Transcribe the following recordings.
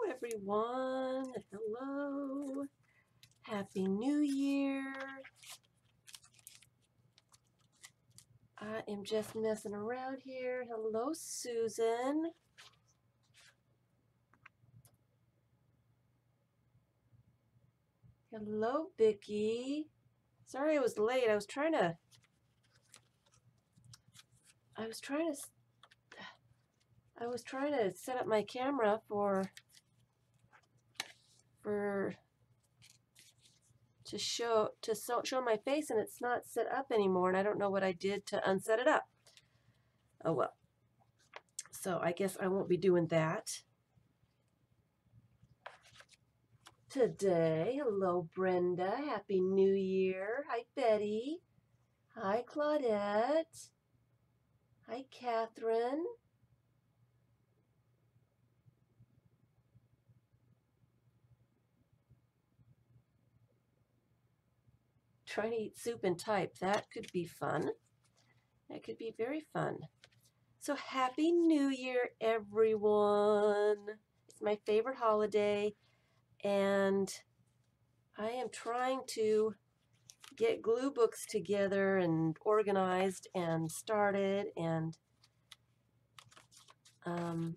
everyone. Hello. Happy New Year. I am just messing around here. Hello, Susan. Hello, Vicki. Sorry I was late. I was trying to set up my camera to show my face, and it's not set up anymore, and I don't know what I did to unset it up. Oh well. So I guess I won't be doing that today. Hello, Brenda. Happy New Year. Hi, Betty. Hi, Claudette. Hi, Catherine. Trying to eat soup and type. That could be fun. That could be very fun. So Happy New Year, everyone. It's my favorite holiday, and I am trying to get glue books together and organized and started, and so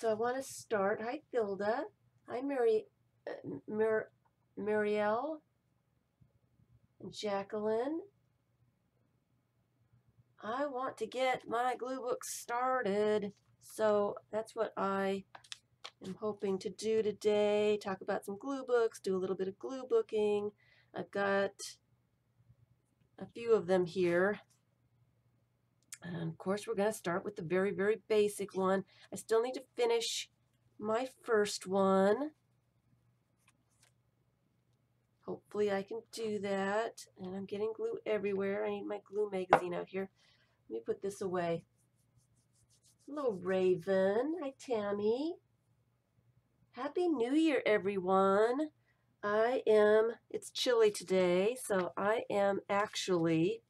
I want to start. Hi, Philda. Hi, Marielle and Jacqueline. I want to get my glue book started, so that's what I am hoping to do today. Talk about some glue books, do a little bit of glue booking. I've got a few of them here. And of course, we're going to start with the very, very basic one. I still need to finish my first one. Hopefully I can do that. And I'm getting glue everywhere. I need my glue magazine out here. Let me put this away. Hello, Raven. Hi, Tammy. Happy New Year, everyone. It's chilly today, so I am actually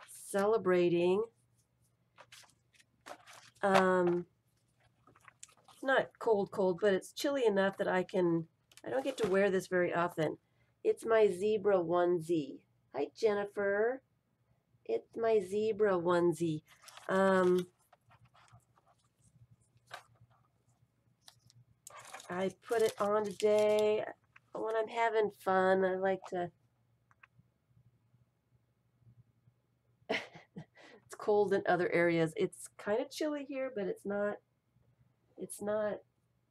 celebrating. It's not cold, but it's chilly enough that I don't get to wear this very often. It's my zebra onesie. Hi, Jennifer. It's my zebra onesie. I put it on today when I'm having fun. I like to. It's cold in other areas. It's kind of chilly here, but it's not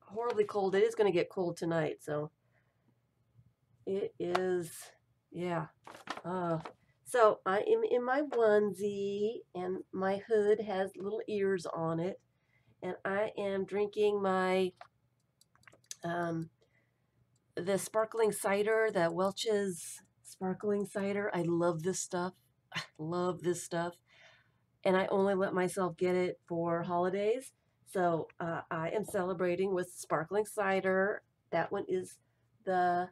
horribly cold. It is going to get cold tonight, so it is, yeah. So I am in my onesie, and my hood has little ears on it, and I am drinking my the sparkling cider, the Welch's sparkling cider. I love this stuff. I love this stuff, and I only let myself get it for holidays. So I am celebrating with sparkling cider. That one is the.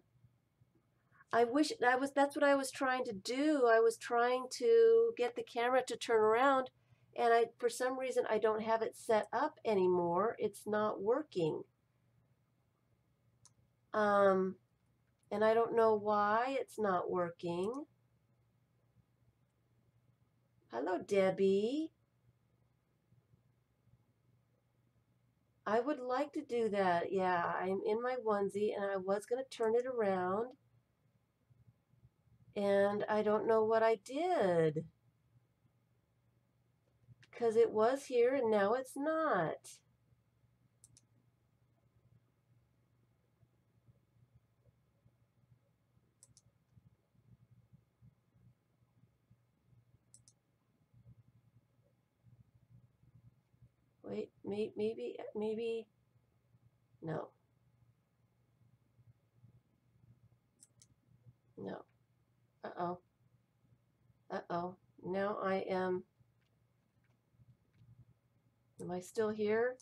That's what I was trying to do. I was trying to get the camera to turn around, and for some reason I don't have it set up anymore. It's not working. And I don't know why it's not working. Hello, Debbie. I would like to do that. Yeah, I'm in my onesie, and I was going to turn it around, and I don't know what I did, because it was here and now it's not. Wait, maybe, no. No. Uh-oh. Uh-oh. Now am I still here?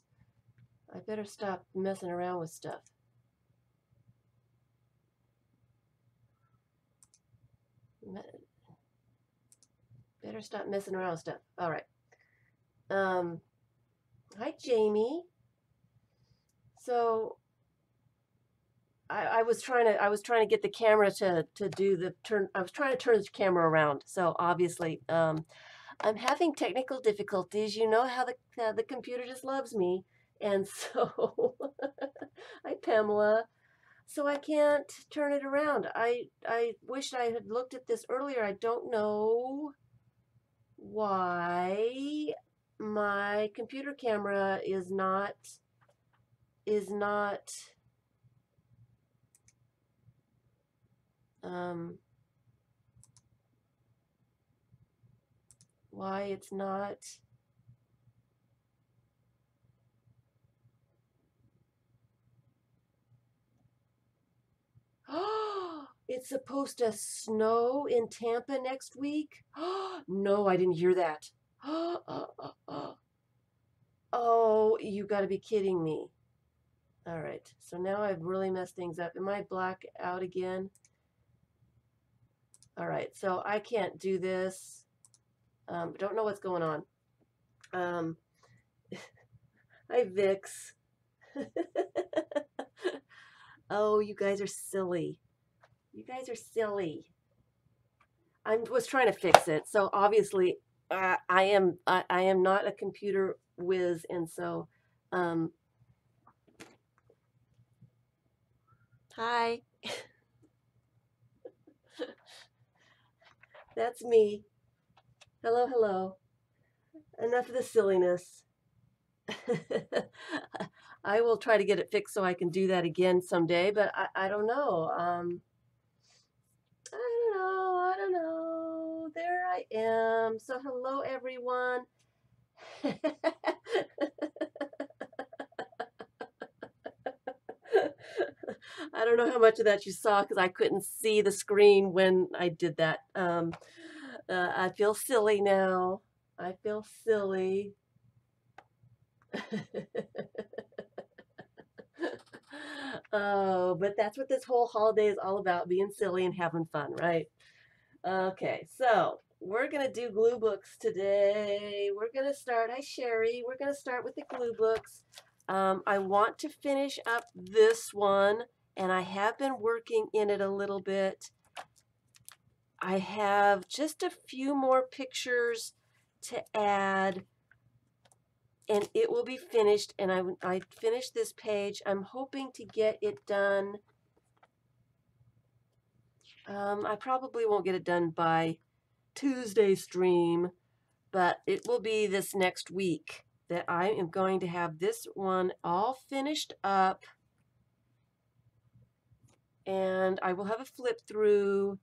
I better stop messing around with stuff. Better stop messing around with stuff. All right. Hi, Jamie. So I was trying to get the camera to do the turn. I was trying to turn the camera around. So obviously, I'm having technical difficulties. You know how the computer just loves me, and so hi Pamela. So I can't turn it around. I wish I had looked at this earlier. I don't know why my computer camera is not um why it's not. Oh, it's supposed to snow in Tampa next week. No, I didn't hear that. Oh, you got to be kidding me. All right, so now I've really messed things up. Am I black out again? All right, so I can't do this. Don't know what's going on. Um, Hi, Vix. Oh, you guys are silly. You guys are silly. I was trying to fix it. So obviously, I am not a computer whiz, and so, um, hi, that's me. Hello, hello. Enough of the silliness. I will try to get it fixed so I can do that again someday, but I don't know. I don't know. I don't know. There I am. So hello, everyone. I don't know how much of that you saw because I couldn't see the screen when I did that. I feel silly now. I feel silly. Oh, but that's what this whole holiday is all about, being silly and having fun, right? Okay, so we're gonna do glue books today. We're gonna start, hi Sherry, we're gonna start with the glue books. I want to finish up this one, and I have been working in it a little bit. I have just a few more pictures to add, and it will be finished, and I finished this page. I'm hoping to get it done. I probably won't get it done by Tuesday stream, but it will be this next week that I am going to have this one all finished up, and I will have a flip through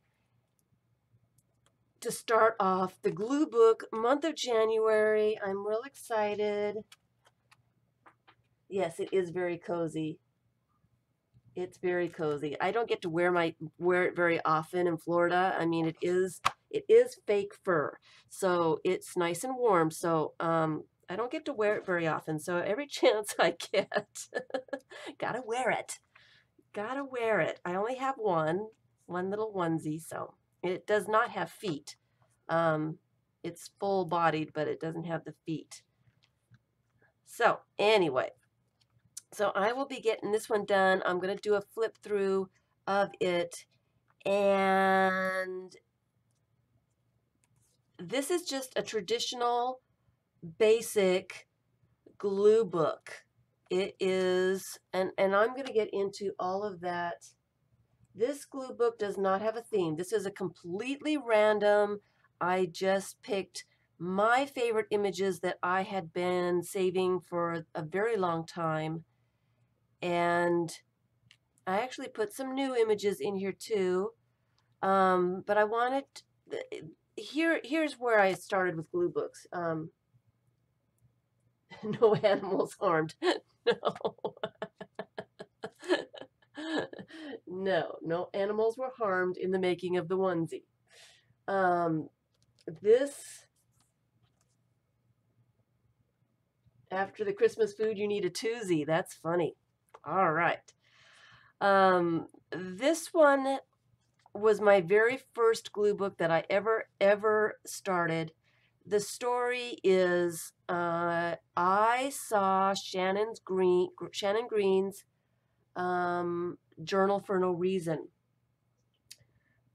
to start off the glue book month of January. I'm real excited. Yes, it is very cozy. It's very cozy. I don't get to wear it very often in Florida. I mean, it is fake fur, so it's nice and warm. So I don't get to wear it very often. So every chance I get, gotta wear it. Gotta wear it. I only have one little onesie, so it does not have feet. It's full bodied, but it doesn't have the feet. So anyway, so I will be getting this one done. I'm going to do a flip through of it, and this is just a traditional basic glue book. It is, and I'm going to get into all of that. This glue book does not have a theme. This is a completely random. I just picked my favorite images that I had been saving for a very long time, and I actually put some new images in here too, but I wanted, here's where I started with glue books. No animals harmed. No. No animals were harmed in the making of the onesie. This, after the Christmas food, you need a twosie. That's funny. All right. This one was my very first glue book that I ever started. the story is I saw Shannon Green's Journal for No Reason.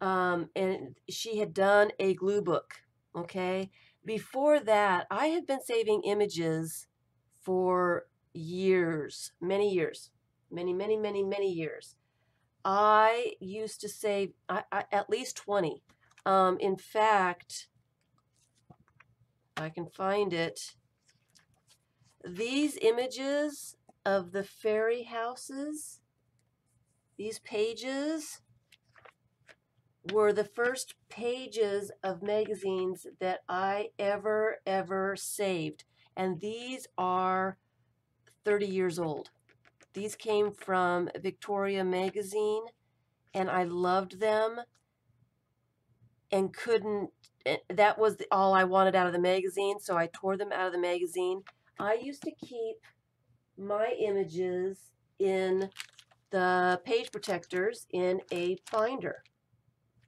And she had done a glue book, okay? Before that, I had been saving images for years, many years, many years. I used to save at least 20. In fact, I can find it. These images of the fairy houses, these pages, were the first pages of magazines that I ever saved. And these are 30 years old. These came from Victoria magazine, and I loved them and couldn't, that was all I wanted out of the magazine, so I tore them out of the magazine. I used to keep my images in the page protectors in a binder.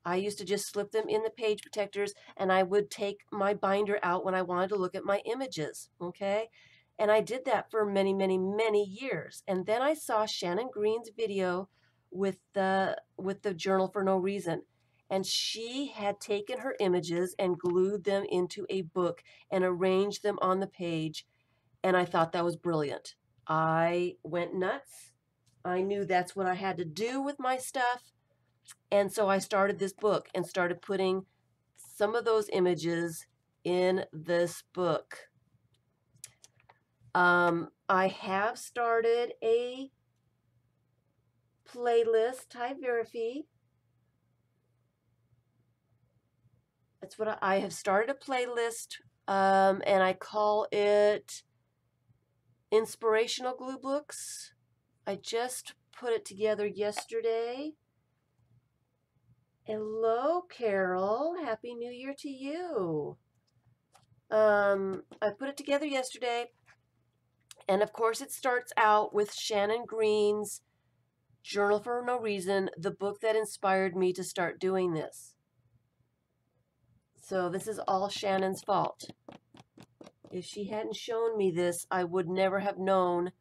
I used to just slip them in the page protectors, and I would take my binder out when I wanted to look at my images, okay? And I did that for many years. And then I saw Shannon Green's video with the Journal for No Reason. And she had taken her images and glued them into a book and arranged them on the page. And I thought that was brilliant. I went nuts. I knew that's what I had to do with my stuff. And so I started this book and started putting some of those images in this book. I have started a playlist. Hi, Verifi. That's what I have started a playlist, and I call it Inspirational Glue Books. I just put it together yesterday. Hello, Carol. Happy New Year to you. I put it together yesterday, and of course it starts out with Shannon Green's Journal for No Reason, the book that inspired me to start doing this. So this is all Shannon's fault. If she hadn't shown me this, I would never have known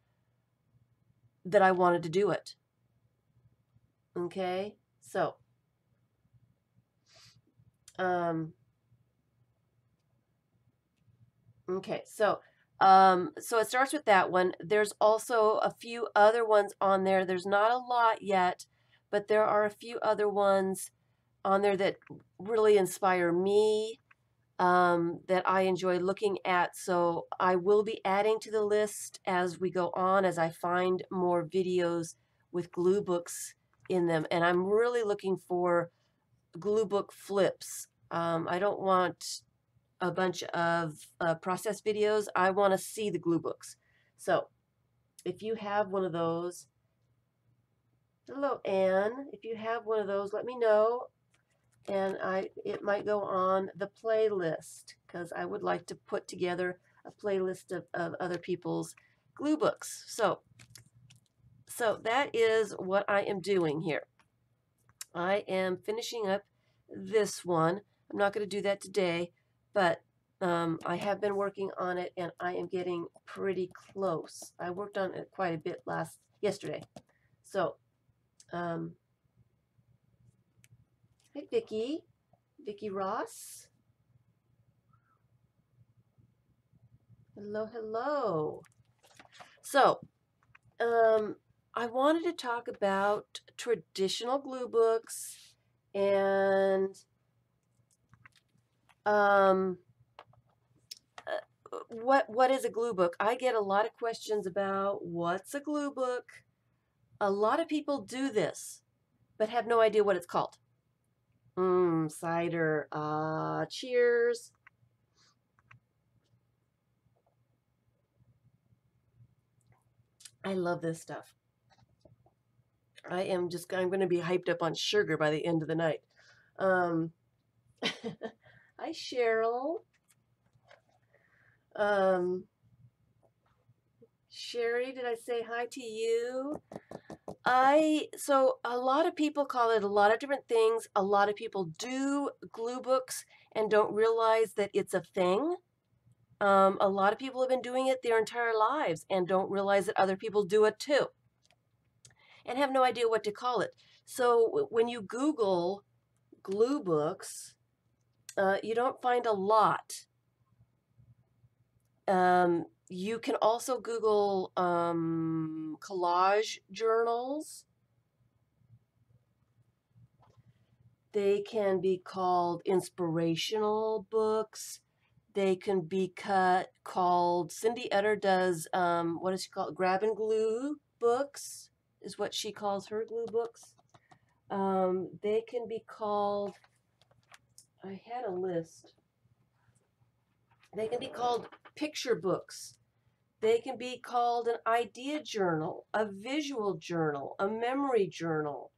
that I wanted to do it. Okay, so okay, so it starts with that one. There's also a few other ones on there. There's not a lot yet, but there are a few other ones on there that really inspire me, that I enjoy looking at. So I will be adding to the list as we go on, as I find more videos with glue books in them. And I'm really looking for glue book flips. I don't want a bunch of process videos. I want to see the glue books. So if you have one of those, hello Anne, if you have one of those, let me know, and it might go on the playlist, because I would like to put together a playlist of other people's glue books. So that is what I am doing here. I am finishing up this one. I'm not going to do that today, but I have been working on it, and I am getting pretty close. I worked on it quite a bit yesterday. So, hi Vicki Ross. Hello. So, I wanted to talk about traditional glue books and what is a glue book? I get a lot of questions about what's a glue book. A lot of people do this, but have no idea what it's called. Cider. Cheers. I love this stuff. I'm going to be hyped up on sugar by the end of the night. Hi, Cheryl. Sherry, did I say hi to you? So a lot of people call it a lot of different things. A lot of people do glue books and don't realize that it's a thing. A lot of people have been doing it their entire lives and don't realize that other people do it too and have no idea what to call it. So when you Google glue books, you don't find a lot. You can also Google collage journals. They can be called inspirational books. They can be called, Cindy Etter does, what does she call it? Grab and glue books is what she calls her glue books. They can be called, I had a list. They can be called picture books. They can be called an idea journal, a visual journal, a memory journal.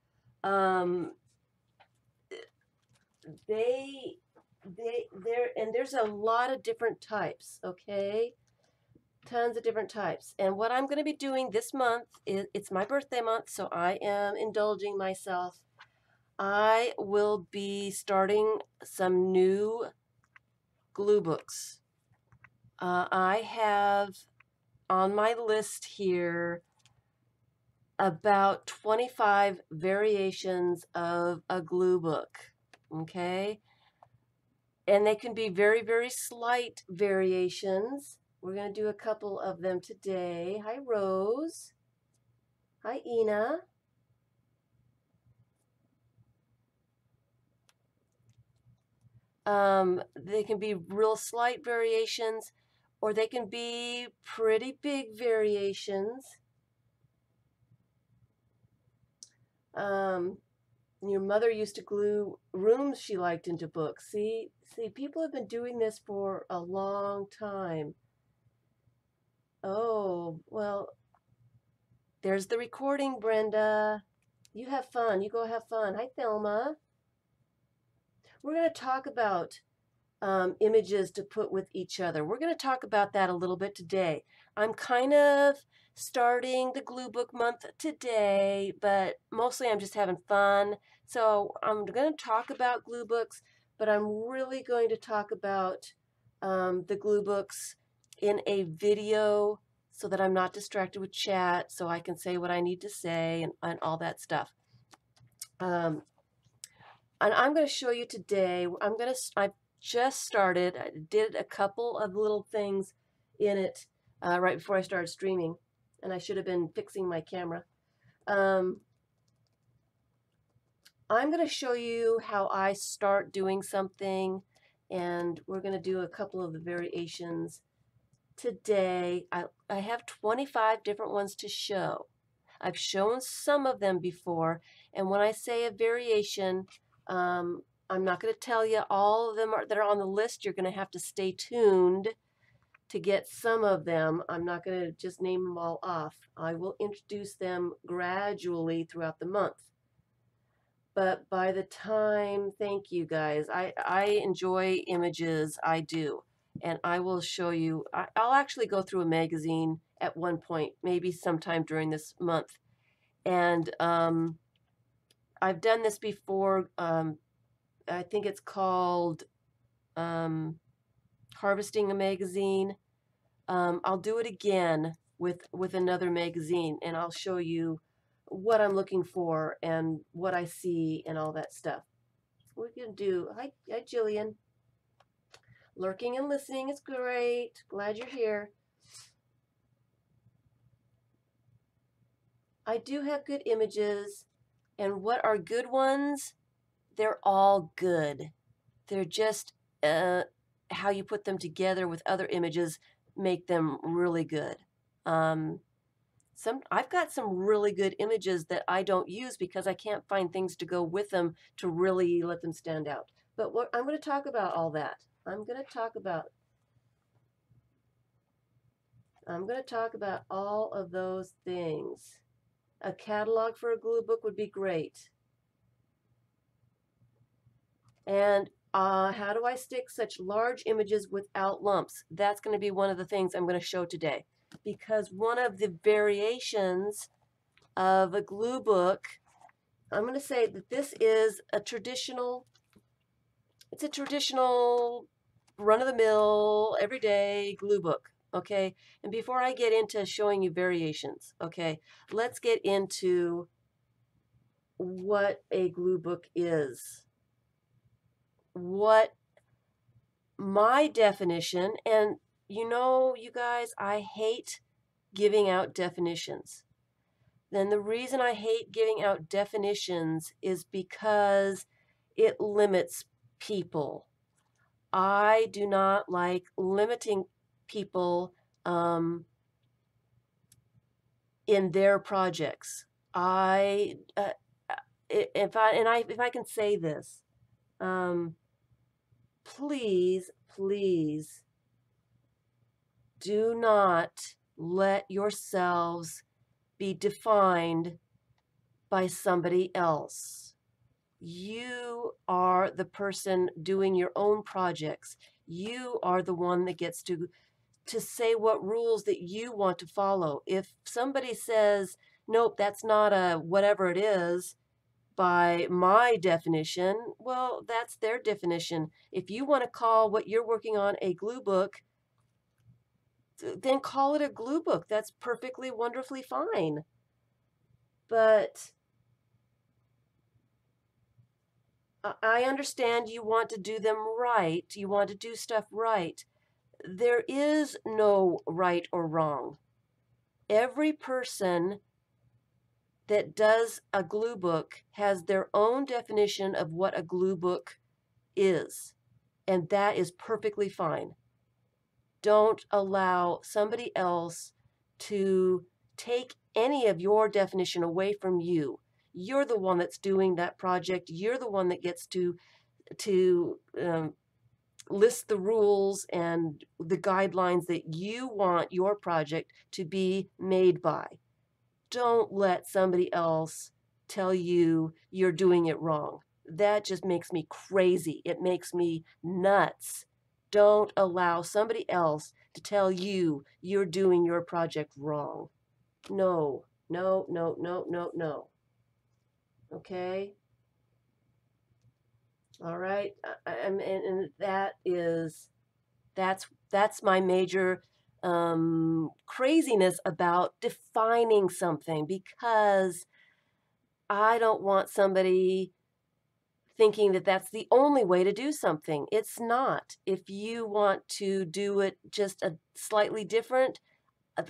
There's a lot of different types, okay? Tons of different types. And what I'm going to be doing this month is, it's my birthday month, so I am indulging myself. I will be starting some new glue books. I have on my list here about 25 variations of a glue book, okay? And they can be very, very slight variations. We're going to do a couple of them today. Hi, Rose. Hi, Ina. They can be real slight variations, or they can be pretty big variations. Your mother used to glue rooms she liked into books. See, people have been doing this for a long time. Oh, well, there's the recording, Brenda. You have fun. You go have fun. Hi, Thelma. We're going to talk about images to put with each other. We're going to talk about that a little bit today. I'm kind of starting the glue book month today, but mostly I'm just having fun. So I'm going to talk about glue books, but I'm really going to talk about the glue books in a video so that I'm not distracted with chat, so I can say what I need to say and all that stuff. And I'm going to show you today, I've just started, I did a couple of little things in it right before I started streaming, and I should have been fixing my camera. I'm going to show you how I start doing something, and we're going to do a couple of the variations today. I have 25 different ones to show. I've shown some of them before, and when I say a variation, I'm not going to tell you all of them that are on the list. You're going to have to stay tuned to get some of them. I'm not going to just name them all off. I will introduce them gradually throughout the month. But by the time, thank you guys, I enjoy images, I do. And I will show you, I'll actually go through a magazine at one point, maybe sometime during this month. And I've done this before. I think it's called Harvesting a Magazine. I'll do it again with another magazine, and I'll show you what I'm looking for and what I see and all that stuff. We're going to do, hi Jillian. Lurking and listening is great. Glad you're here. I do have good images, and what are good ones? They're all good. They're just how you put them together with other images make them really good. I've got some really good images that I don't use because I can't find things to go with them to really let them stand out. But I'm going to talk about all that. I'm going to talk about all of those things. A catalog for a glue book would be great. And how do I stick such large images without lumps? That's going to be one of the things I'm going to show today. Because one of the variations of a glue book, I'm going to say that this is a traditional It's a traditional, run-of-the-mill, everyday glue book, okay? And before I get into showing you variations, okay, let's get into what a glue book is. What my definition, and you know, you guys, I hate giving out definitions. Then the reason I hate giving out definitions is because it limits people. I do not like limiting people in their projects. If I can say this, please, please do not let yourselves be defined by somebody else. You are the person doing your own projects. You are the one that gets to say what rules that you want to follow. If somebody says, nope, that's not a whatever it is by my definition, well, that's their definition. If you want to call what you're working on a glue book, then call it a glue book. That's perfectly wonderfully fine. But I understand you want to do them right. You want to do stuff right. There is no right or wrong. Every person that does a glue book has their own definition of what a glue book is, and that is perfectly fine. Don't allow somebody else to take any of your definition away from you. You're the one that's doing that project. You're the one that gets to list the rules and the guidelines that you want your project to be made by. Don't let somebody else tell you you're doing it wrong. That just makes me crazy. It makes me nuts. Don't allow somebody else to tell you you're doing your project wrong. No, no, no, no, no, no. Okay? All right? And that's my major craziness about defining something, because I don't want somebody thinking that that's the only way to do something. It's not. If you want to do it just a slightly different,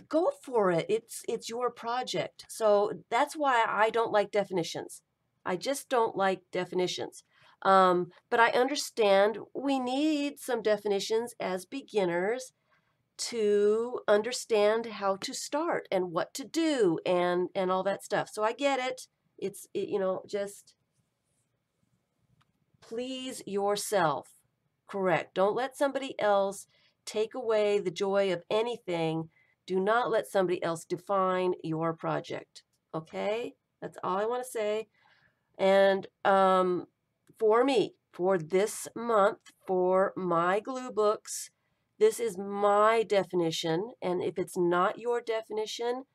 go for it. It's your project. So that's why I don't like definitions. I just don't like definitions. But I understand we need some definitions as beginners to understand how to start and what to do and all that stuff. So I get it. Just please yourself. Correct. Don't let somebody else take away the joy of anything. Do not let somebody else define your project. Okay? That's all I want to say. And for me, for this month, for my glue books, this is my definition. And if it's not your definition,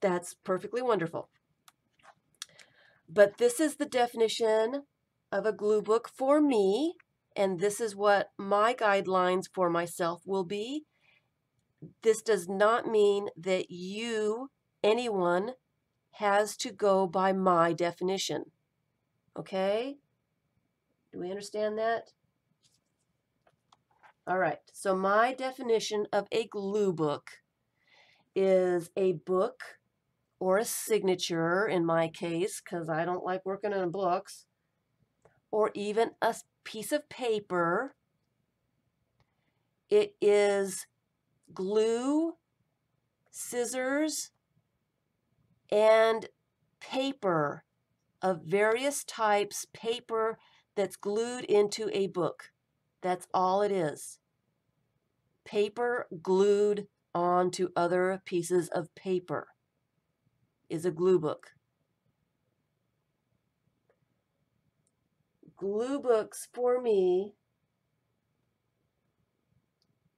that's perfectly wonderful. But this is the definition of a glue book for me, and this is what my guidelines for myself will be. This does not mean that anyone, has to go by my definition. Okay? Do we understand that? All right, so my definition of a glue book is a book or a signature, in my case, because I don't like working in books, or even a piece of paper. It is glue, scissors, and paper of various types, paper that's glued into a book. That's all it is. Paper glued onto other pieces of paper is a glue book. Glue books for me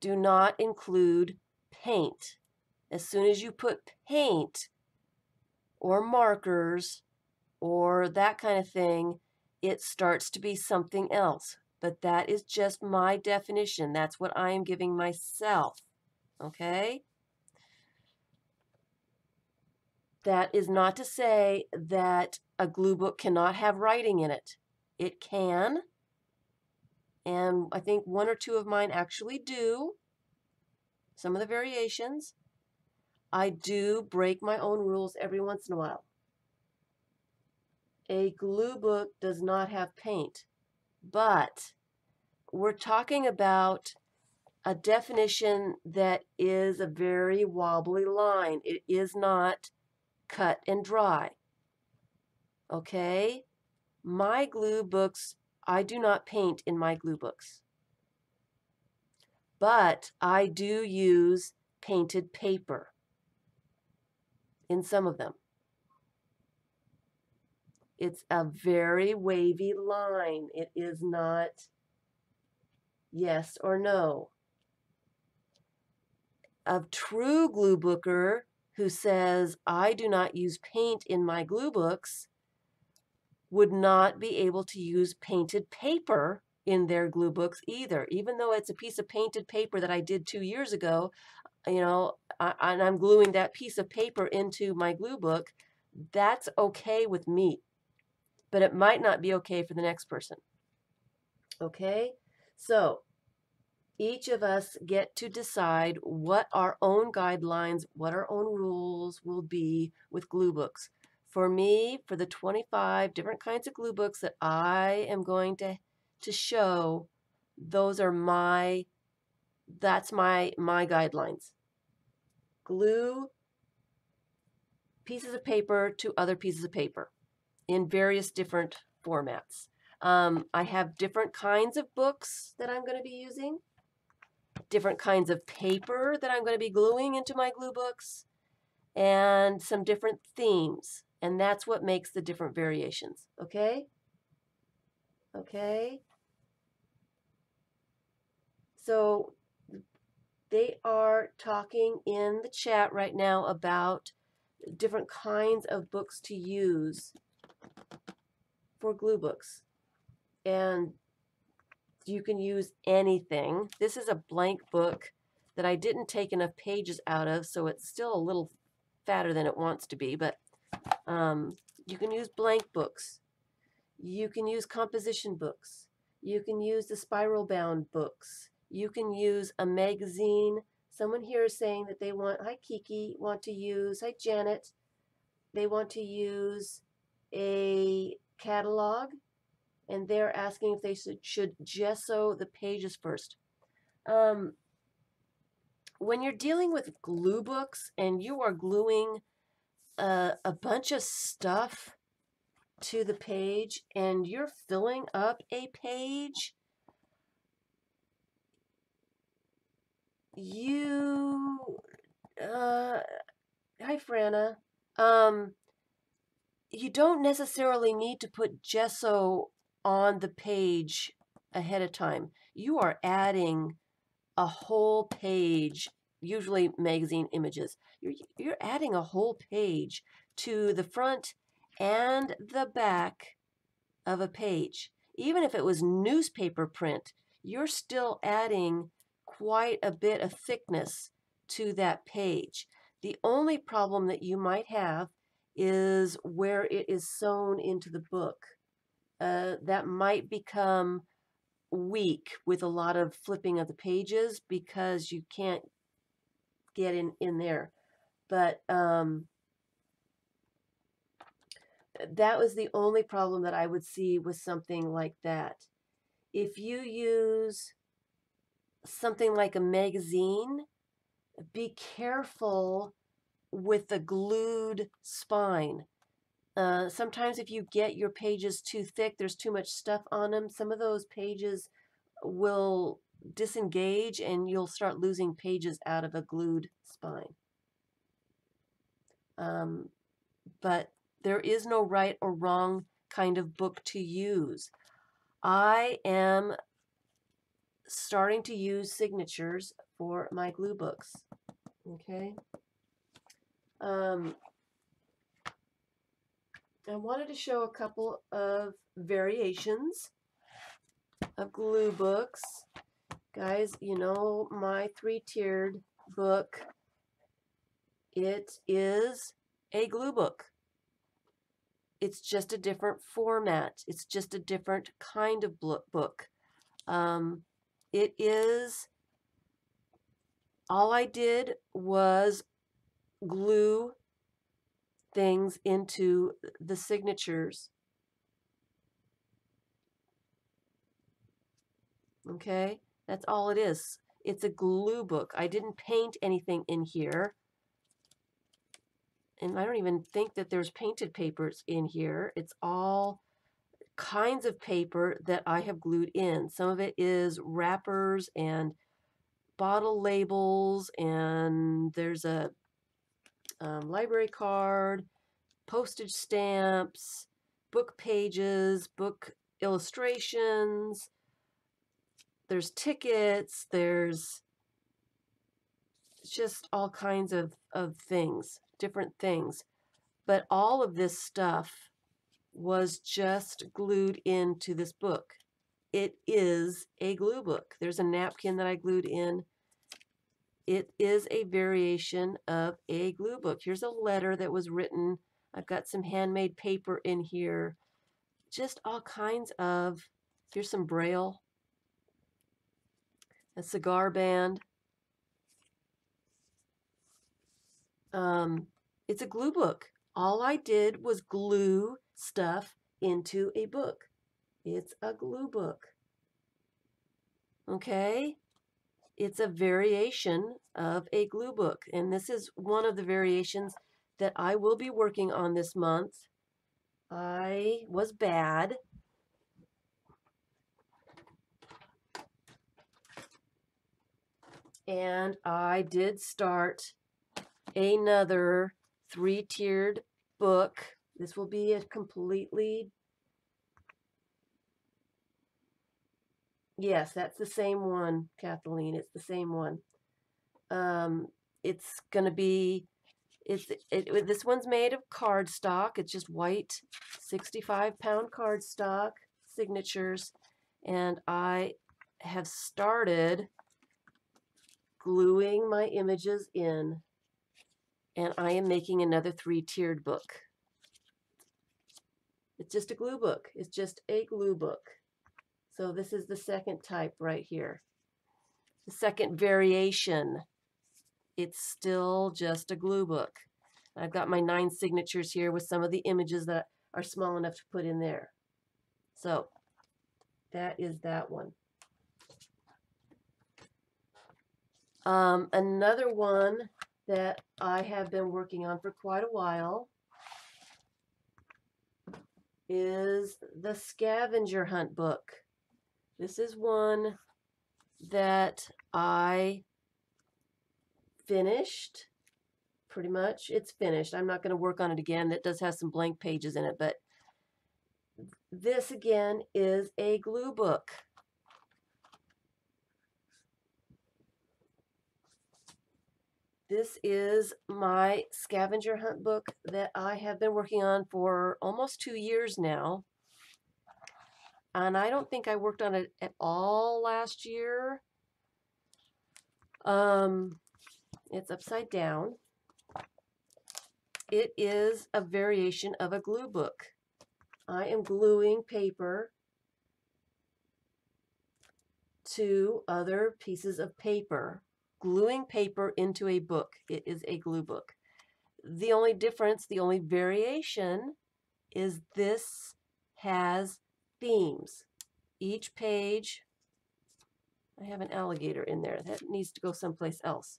do not include paint. As soon as you put paint or markers or that kind of thing, it starts to be something else. but that is just my definition. That's what I am giving myself, okay? That is not to say that a glue book cannot have writing in it. It can, and I think one or two of mine actually do, some of the variations. I do break my own rules every once in a while. A glue book does not have paint, but we're talking about a definition that is a very wobbly line. It is not cut and dry. Okay? My glue books, I do not paint in my glue books. But I do use painted paper in some of them. It's a very wavy line. It is not yes or no. A true glue booker who says, I do not use paint in my glue books, would not be able to use painted paper in their glue books either. Even though it's a piece of painted paper that I did 2 years ago, you know, and I'm gluing that piece of paper into my glue book, that's okay with me. But it might not be okay for the next person. Okay? So each of us get to decide what our own guidelines, what our own rules will be with glue books. For me, for the 25 different kinds of glue books that I am going to show, those are that's my guidelines. Glue pieces of paper to other pieces of paper in various different formats. I have different kinds of books that I'm going to be using, different kinds of paper that I'm going to be gluing into my glue books, and some different themes. And that's what makes the different variations. Okay? Okay? So they are talking in the chat right now about different kinds of books to use for glue books. And you can use anything. This is a blank book that I didn't take enough pages out of, so it's still a little fatter than it wants to be, but you can use blank books. You can use composition books. You can use the spiral bound books. You can use a magazine. Someone here is saying that they want, hi Kiki, want to use, hi Janet, they want to use a catalog, and they're asking if they should gesso the pages first. When you're dealing with glue books and you are gluing a bunch of stuff to the page and you're filling up a page, hi Franna, you don't necessarily need to put gesso on the page ahead of time. You are adding a whole page, usually magazine images. You're adding a whole page to the front and the back of a page. Even if it was newspaper print, you're still adding quite a bit of thickness to that page. The only problem that you might have is where it is sewn into the book. That might become weak with a lot of flipping of the pages because you can't get in there. But that was the only problem that I would see with something like that. If you use something like a magazine, be careful with the glued spine. Sometimes if you get your pages too thick, there's too much stuff on them, some of those pages will disengage and you'll start losing pages out of a glued spine. But there is no right or wrong kind of book to use. I am starting to use signatures for my glue books. Okay. I wanted to show a couple of variations of glue books. Guys, you know my 3-tiered book. It is a glue book. It's just a different format. It's just a different kind of book. It is, all I did was glue things into the signatures. Okay, that's all it is. It's a glue book. I didn't paint anything in here. And I don't even think that there's painted papers in here. It's all kinds of paper that I have glued in. Some of it is wrappers and bottle labels, and there's a library card, postage stamps, book pages, book illustrations. There's tickets. There's just all kinds of things, different things. But all of this stuff was just glued into this book. It is a glue book. There's a napkin that I glued in. It is a variation of a glue book. Here's a letter that was written. I've got some handmade paper in here. Just all kinds of, here's some Braille, a cigar band. It's a glue book. All I did was glue stuff into a book. It's a glue book. Okay? It's a variation of a glue book. And this is one of the variations that I will be working on this month. I was bad. And I did start another 3-tiered book. This will be a completely, yes, that's the same one, Kathleen. It's the same one. It's going to be, this one's made of cardstock. It's just white 65-pound cardstock signatures. And I have started gluing my images in. And I am making another 3-tiered book. It's just a glue book. It's just a glue book. So this is the second type right here. The second variation. It's still just a glue book. I've got my 9 signatures here with some of the images that are small enough to put in there. So that is that one. Another one that I have been working on for quite a while is the scavenger hunt book. This is one that I finished, pretty much. It's finished. I'm not going to work on it again. That does have some blank pages in it, but this again is a glue book. This is my scavenger hunt book that I have been working on for almost 2 years now. And I don't think I worked on it at all last year. It's upside down. It is a variation of a glue book. I am gluing paper to other pieces of paper. Gluing paper into a book. It is a glue book. The only difference, the only variation is this has themes. Each page, I have an alligator in there. That needs to go someplace else.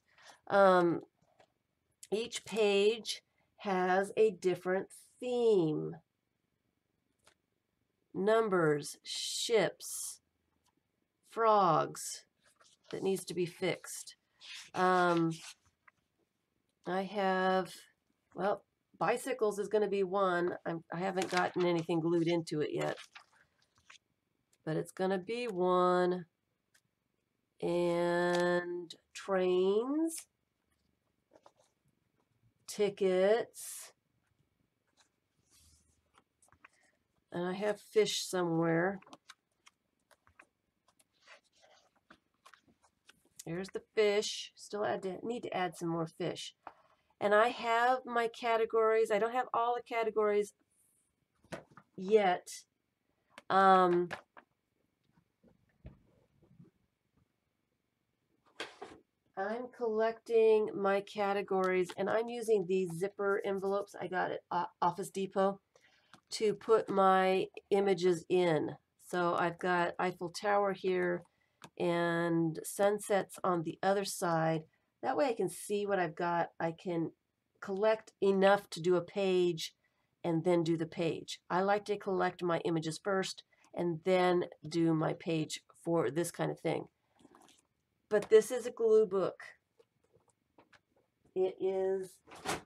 Each page has a different theme. Numbers, ships, frogs that needs to be fixed. I have, well, bicycles is going to be one. I haven't gotten anything glued into it yet, but it's going to be one. And trains, tickets, and I have fish somewhere. Here's the fish. Still need to add some more fish. And I have my categories. I don't have all the categories yet. I'm collecting my categories, and I'm using these zipper envelopes I got at Office Depot to put my images in. So I've got Eiffel Tower here and sunsets on the other side. That way I can see what I've got. I can collect enough to do a page and then do the page. I like to collect my images first and then do my page for this kind of thing. But this is a glue book. It is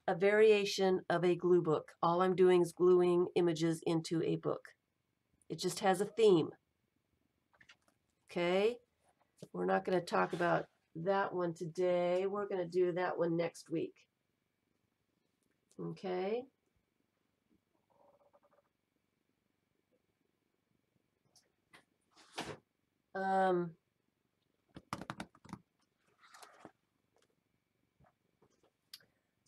a variation of a glue book. All I'm doing is gluing images into a book. It just has a theme. Okay? We're not going to talk about that one today. We're going to do that one next week. Okay?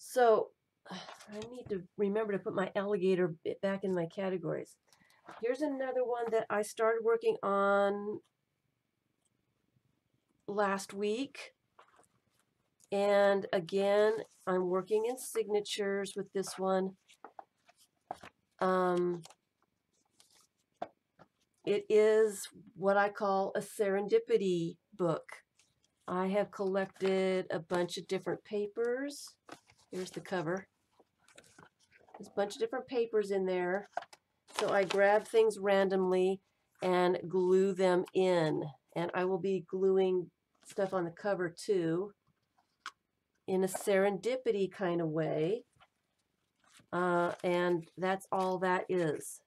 So I need to remember to put my alligator back in my categories. Here's another one that I started working on last week. And again, I'm working in signatures with this one. It is what I call a serendipity book. I have collected a bunch of different papers. Here's the cover. There's a bunch of different papers in there. So I grab things randomly and glue them in. And I will be gluing stuff on the cover too, in a serendipity kind of way. And that's all that is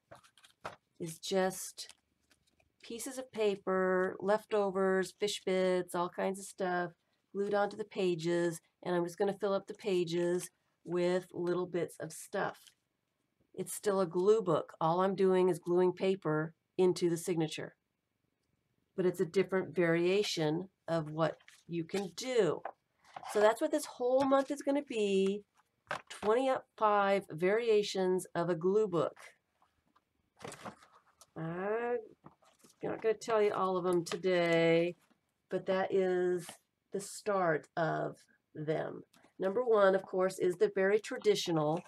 just pieces of paper, leftovers, fish bits, all kinds of stuff glued onto the pages, and I'm just going to fill up the pages with little bits of stuff. It's still a glue book. All I'm doing is gluing paper into the signature. But it's a different variation of what you can do. So that's what this whole month is going to be. 25 variations of a glue book. I'm not going to tell you all of them today, but that is the start of them. Number one, of course, is the very traditional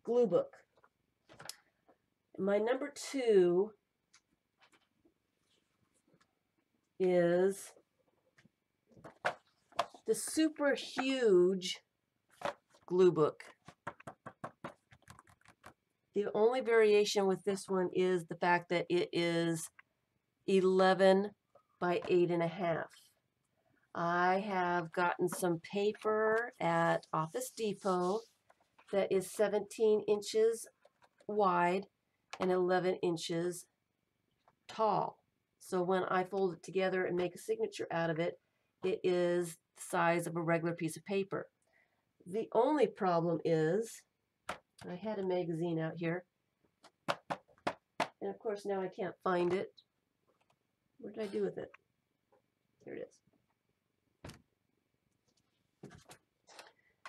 glue book. My number two is the super huge glue book. The only variation with this one is the fact that it is 11 by 8.5. I have gotten some paper at Office Depot that is 17 inches wide and 11 inches tall. So when I fold it together and make a signature out of it, it is the size of a regular piece of paper. The only problem is, I had a magazine out here, and of course now I can't find it. What did I do with it? Here it is.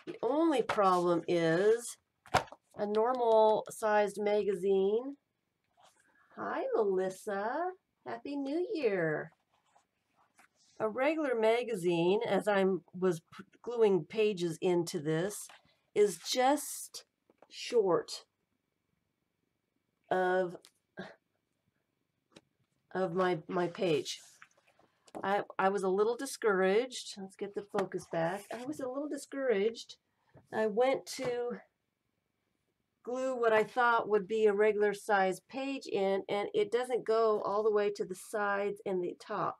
The only problem is a normal sized magazine. Hi, Melissa. Happy New Year. A regular magazine, as I was gluing pages into this, is just short of my page. I was a little discouraged. Let's get the focus back. I was a little discouraged. I went to glue what I thought would be a regular size page in, and it doesn't go all the way to the sides and the top.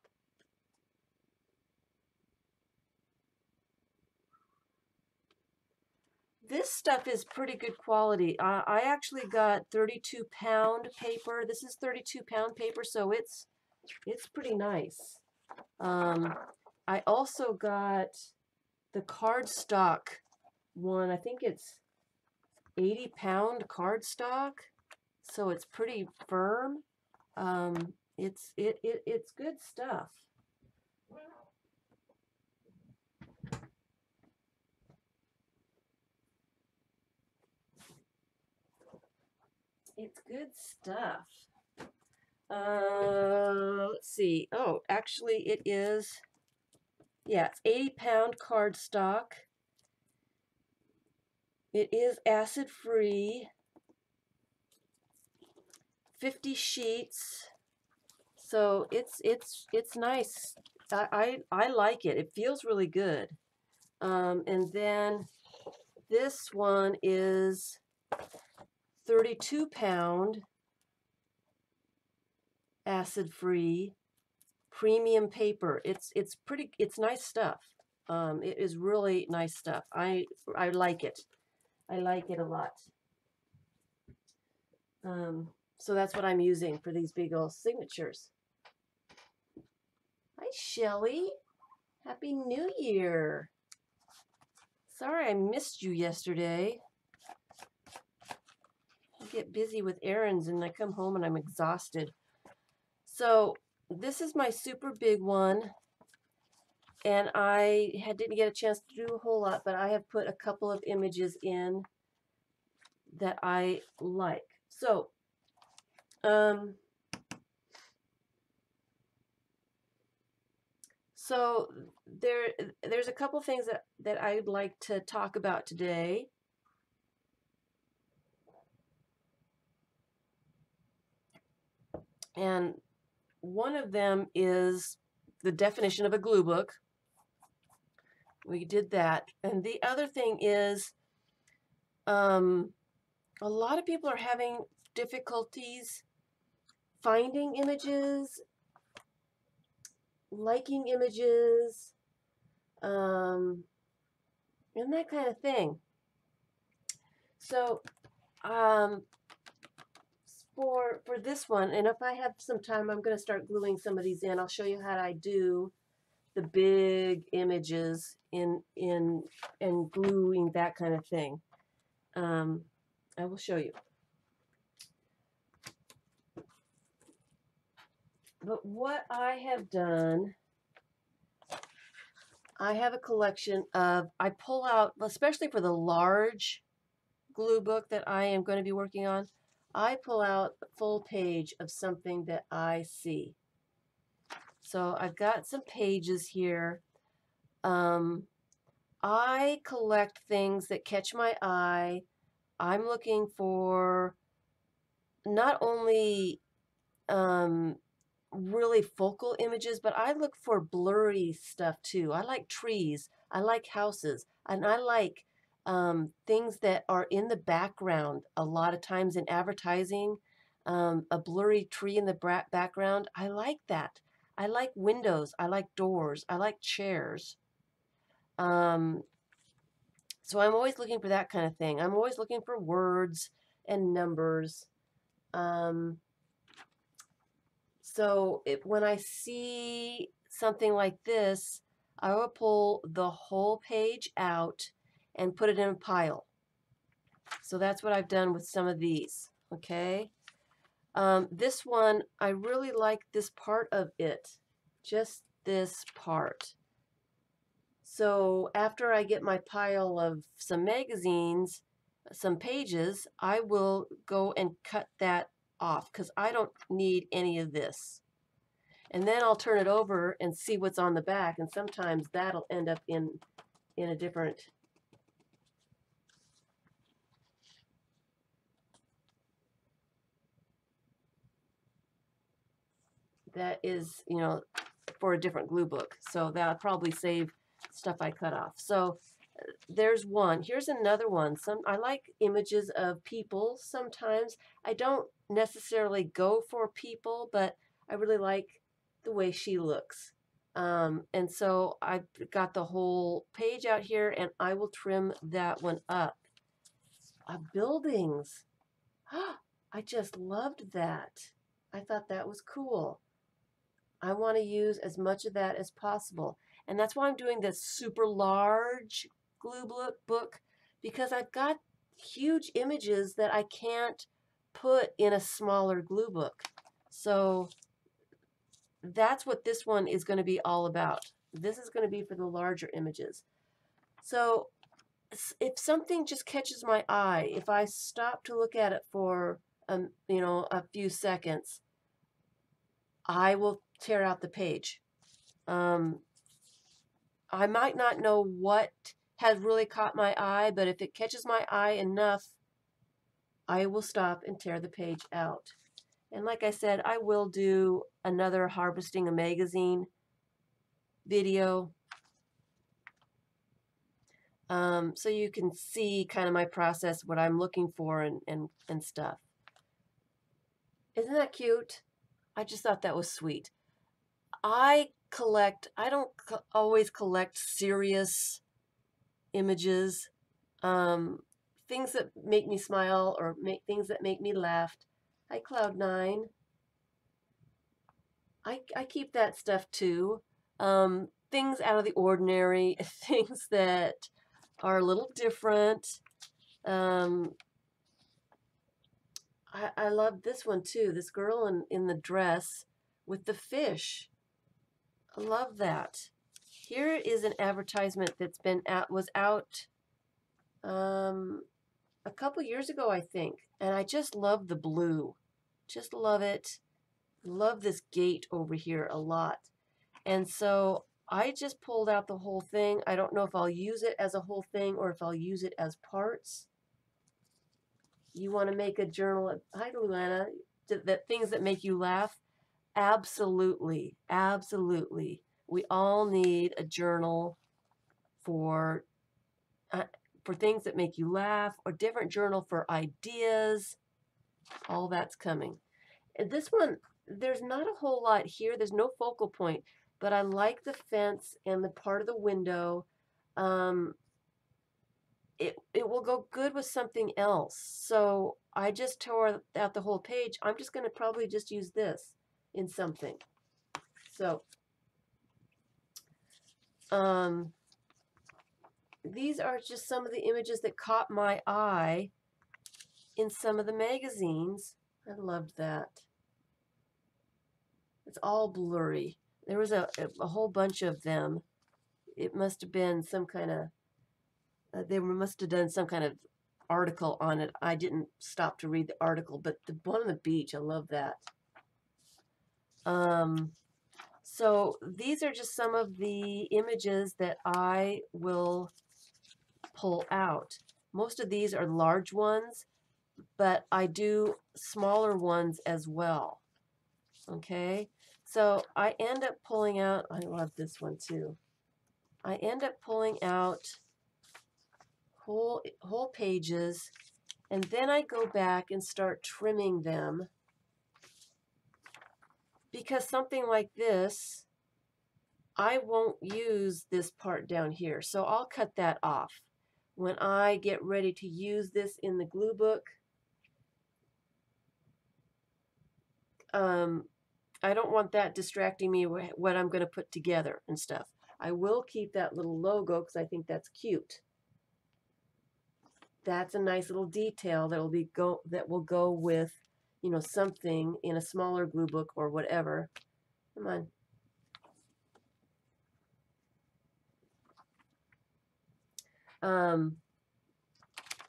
This stuff is pretty good quality. I actually got 32-pound paper. This is 32-pound paper, so it's pretty nice. I also got the cardstock one. I think it's 80-pound cardstock, so it's pretty firm. It's good stuff. Good stuff. Let's see. Oh, actually it is, yeah, it's 80-pound cardstock. It is acid-free. 50 sheets. So it's nice. I like it. It feels really good. And then this one is 32-pound acid-free premium paper. It's nice stuff. It is really nice stuff. I like it. I like it a lot. So that's what I'm using for these big old signatures. Hi, Shelly. Happy New Year. Sorry I missed you yesterday. I get busy with errands and I come home and I'm exhausted. So this is my super big one. And I didn't get a chance to do a whole lot, but I have put a couple of images in that I like. So, there's a couple things that I'd like to talk about today. And one of them is the definition of a glue book. We did that. And the other thing is, a lot of people are having difficulties finding images, liking images, and that kind of thing. So, for this one, and if I have some time, I'm going to start gluing some of these in. I'll show you how I do the big images in and gluing that kind of thing. I will show you. But what I have done, I have a collection of, I pull out, especially for the large glue book that I am going to be working on, I pull out a full page of something that I see. So I've got some pages here. I collect things that catch my eye. I'm looking for not only really focal images, but I look for blurry stuff too. I like trees, I like houses, and I like things that are in the background. A lot of times in advertising, a blurry tree in the background, I like that. I like windows, I like doors, I like chairs. So I'm always looking for that kind of thing. I'm always looking for words and numbers. So when I see something like this, I will pull the whole page out and put it in a pile. So that's what I've done with some of these, okay? This one, I really like this part of it, just this part. So after I get my pile of some magazines, some pages, I will go and cut that off because I don't need any of this. And then I'll turn it over and see what's on the back, and sometimes that'll end up in a different that is, you know, for a different glue book. So that'll probably save stuff I cut off. So there's one. Here's another one. I like images of people sometimes. I don't necessarily go for people, but I really like the way she looks. And so I've got the whole page out here, and I will trim that one up. Buildings. I just loved that. I thought that was cool. I want to use as much of that as possible. And that's why I'm doing this super large glue book, because I've got huge images that I can't put in a smaller glue book. So that's what this one is going to be all about. This is going to be for the larger images. So if something just catches my eye, if I stop to look at it for you know, a few seconds, I will tear out the page. I might not know what has really caught my eye, but if it catches my eye enough, I will stop and tear the page out. And like I said, I will do another harvesting a magazine video, so you can see kind of my process, what I'm looking for and stuff. Isn't that cute? I just thought that was sweet. I don't always collect serious images, things that make me smile or things that make me laugh. Hi, Cloud9. I keep that stuff too. Things out of the ordinary, things that are a little different. I love this one too. This girl in the dress with the fish. I love that. Here is an advertisement that's was out a couple years ago, I think, and I just love the blue. Just love it. Love this gate over here a lot. And so I just pulled out the whole thing. I don't know if I'll use it as a whole thing or if I'll use it as parts. You want to make a journal. Hi, Luana. That things that make you laugh. Absolutely. Absolutely. We all need a journal for things that make you laugh, or different journal for ideas. All that's coming. And this one, there's not a whole lot here. There's no focal point, but I like the fence and the part of the window. It will go good with something else. So I just tore out the whole page. I'm just going to probably just use this in something. So these are just some of the images that caught my eye in some of the magazines. I loved that. It's all blurry. There was a whole bunch of them. It must have been some kind of, they must have done some kind of article on it. I didn't stop to read the article, but the one on the beach, I love that. So these are just some of the images that I will pull out. Most of these are large ones, but I do smaller ones as well. Okay, so I end up pulling out, I love this one too. I end up pulling out whole pages, and then I go back and start trimming them, because something like this, I won't use this part down here, so I'll cut that off. When I get ready to use this in the glue book, I don't want that distracting me what I'm going to put together and stuff. I will keep that little logo because I think that's cute. That's a nice little detail that will go with, you know, something in a smaller glue book or whatever. Come on.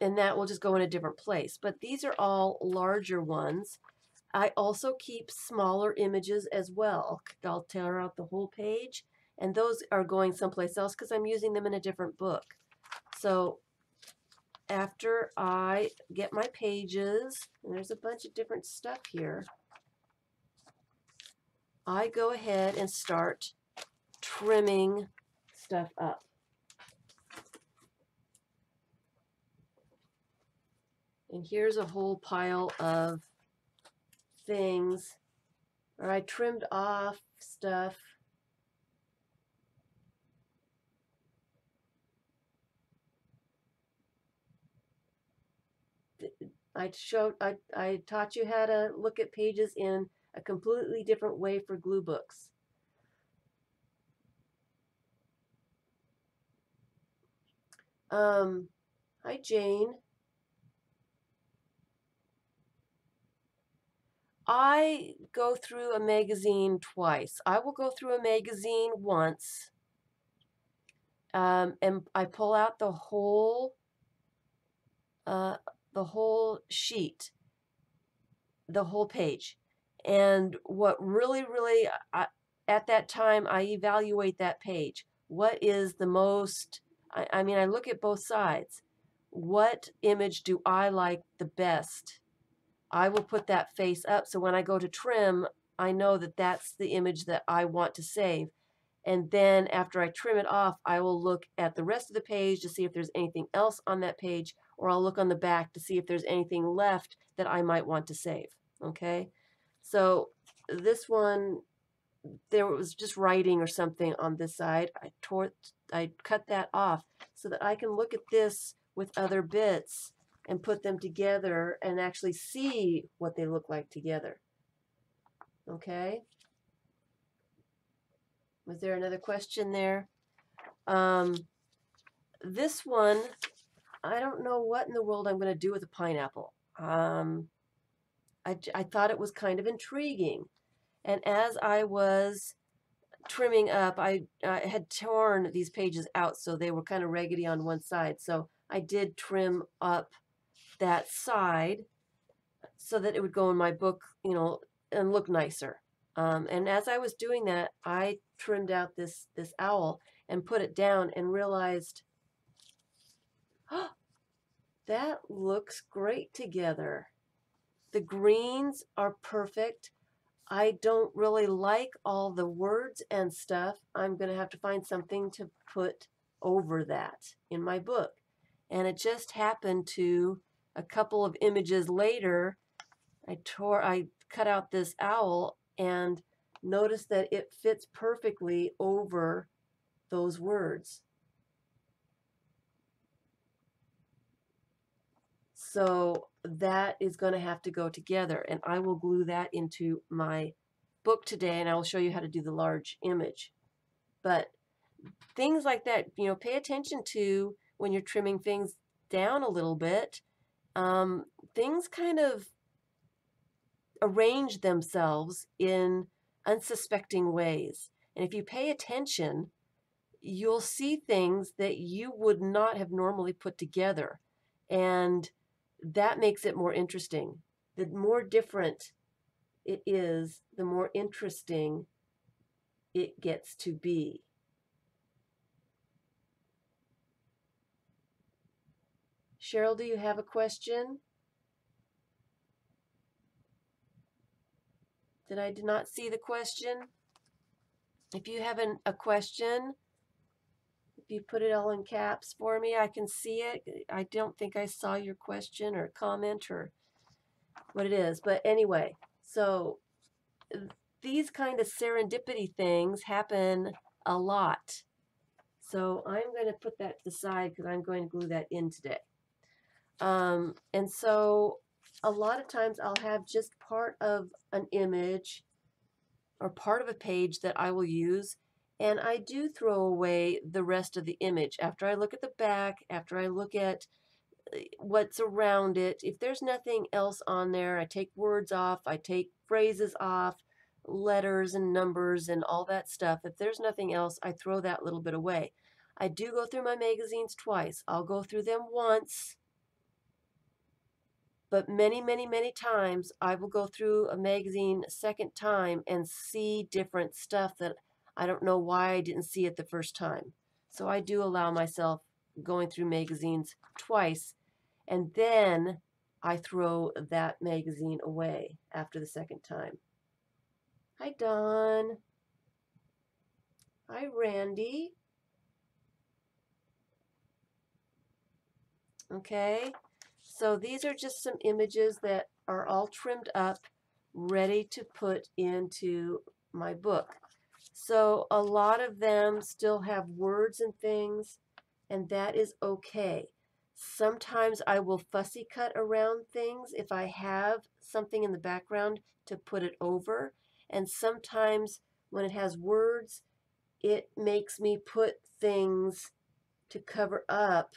And that will just go in a different place. But these are all larger ones. I also keep smaller images as well. I'll tear out the whole page, and those are going someplace else because I'm using them in a different book. So after I get my pages, and there's a bunch of different stuff here, I go ahead and start trimming stuff up. And here's a whole pile of things, or I trimmed off stuff. I taught you how to look at pages in a completely different way for glue books. Hi, Jane. I go through a magazine twice. I will go through a magazine once, and I pull out the whole sheet. the whole page. And what really, at that time, I evaluate that page. What is the most, I mean, I look at both sides. What image do I like the best? I will put that face up, so when I go to trim, I know that that's the image that I want to save. And then after I trim it off, I will look at the rest of the page to see if there's anything else on that page, or I'll look on the back to see if there's anything left that I might want to save. Okay, so this one, there was just writing or something on this side. I cut that off so that I can look at this with other bits and put them together and actually see what they look like together. Okay. Was there another question there? This one, I don't know what in the world I'm going to do with a pineapple. I thought it was kind of intriguing. And as I was trimming up, I had torn these pages out, so they were kind of raggedy on one side. So I did trim up that side so that it would go in my book, you know, and look nicer. And as I was doing that, I trimmed out this owl and put it down and realized, oh, that looks great together. The greens are perfect. I don't really like all the words and stuff. I'm going to have to find something to put over that in my book. And it just happened to, a couple of images later, I cut out this owl and noticed that it fits perfectly over those words. So that is going to have to go together, and I will glue that into my book today, and I will show you how to do the large image. But things like that, you know, pay attention to when you're trimming things down a little bit. Things kind of arrange themselves in unsuspecting ways. And if you pay attention, you'll see things that you would not have normally put together. And that makes it more interesting. The more different it is, the more interesting it gets to be. Cheryl, do you have a question? Did I not see the question? If you have a question, if you put it all in caps for me, I can see it. I don't think I saw your question or comment or what it is. But anyway, so these kind of serendipity things happen a lot. So I'm going to put that to the side because I'm going to glue that in today. And so a lot of times I'll have just part of an image or part of a page that I will use, and I do throw away the rest of the image after I look at the back, after I look at what's around it. If there's nothing else on there, I take words off, I take phrases off, letters and numbers and all that stuff. If there's nothing else, I throw that little bit away. I do go through my magazines twice. I'll go through them once, but many, many, many times I will go through a magazine a second time and see different stuff that I don't know why I didn't see it the first time. So I do allow myself going through magazines twice, and then I throw that magazine away after the second time. Hi, Dawn. Hi, Randy. Okay, so these are just some images that are all trimmed up, ready to put into my book. So a lot of them still have words and things, and that is okay. Sometimes I will fussy cut around things if I have something in the background to put it over, and sometimes when it has words, it makes me put things to cover up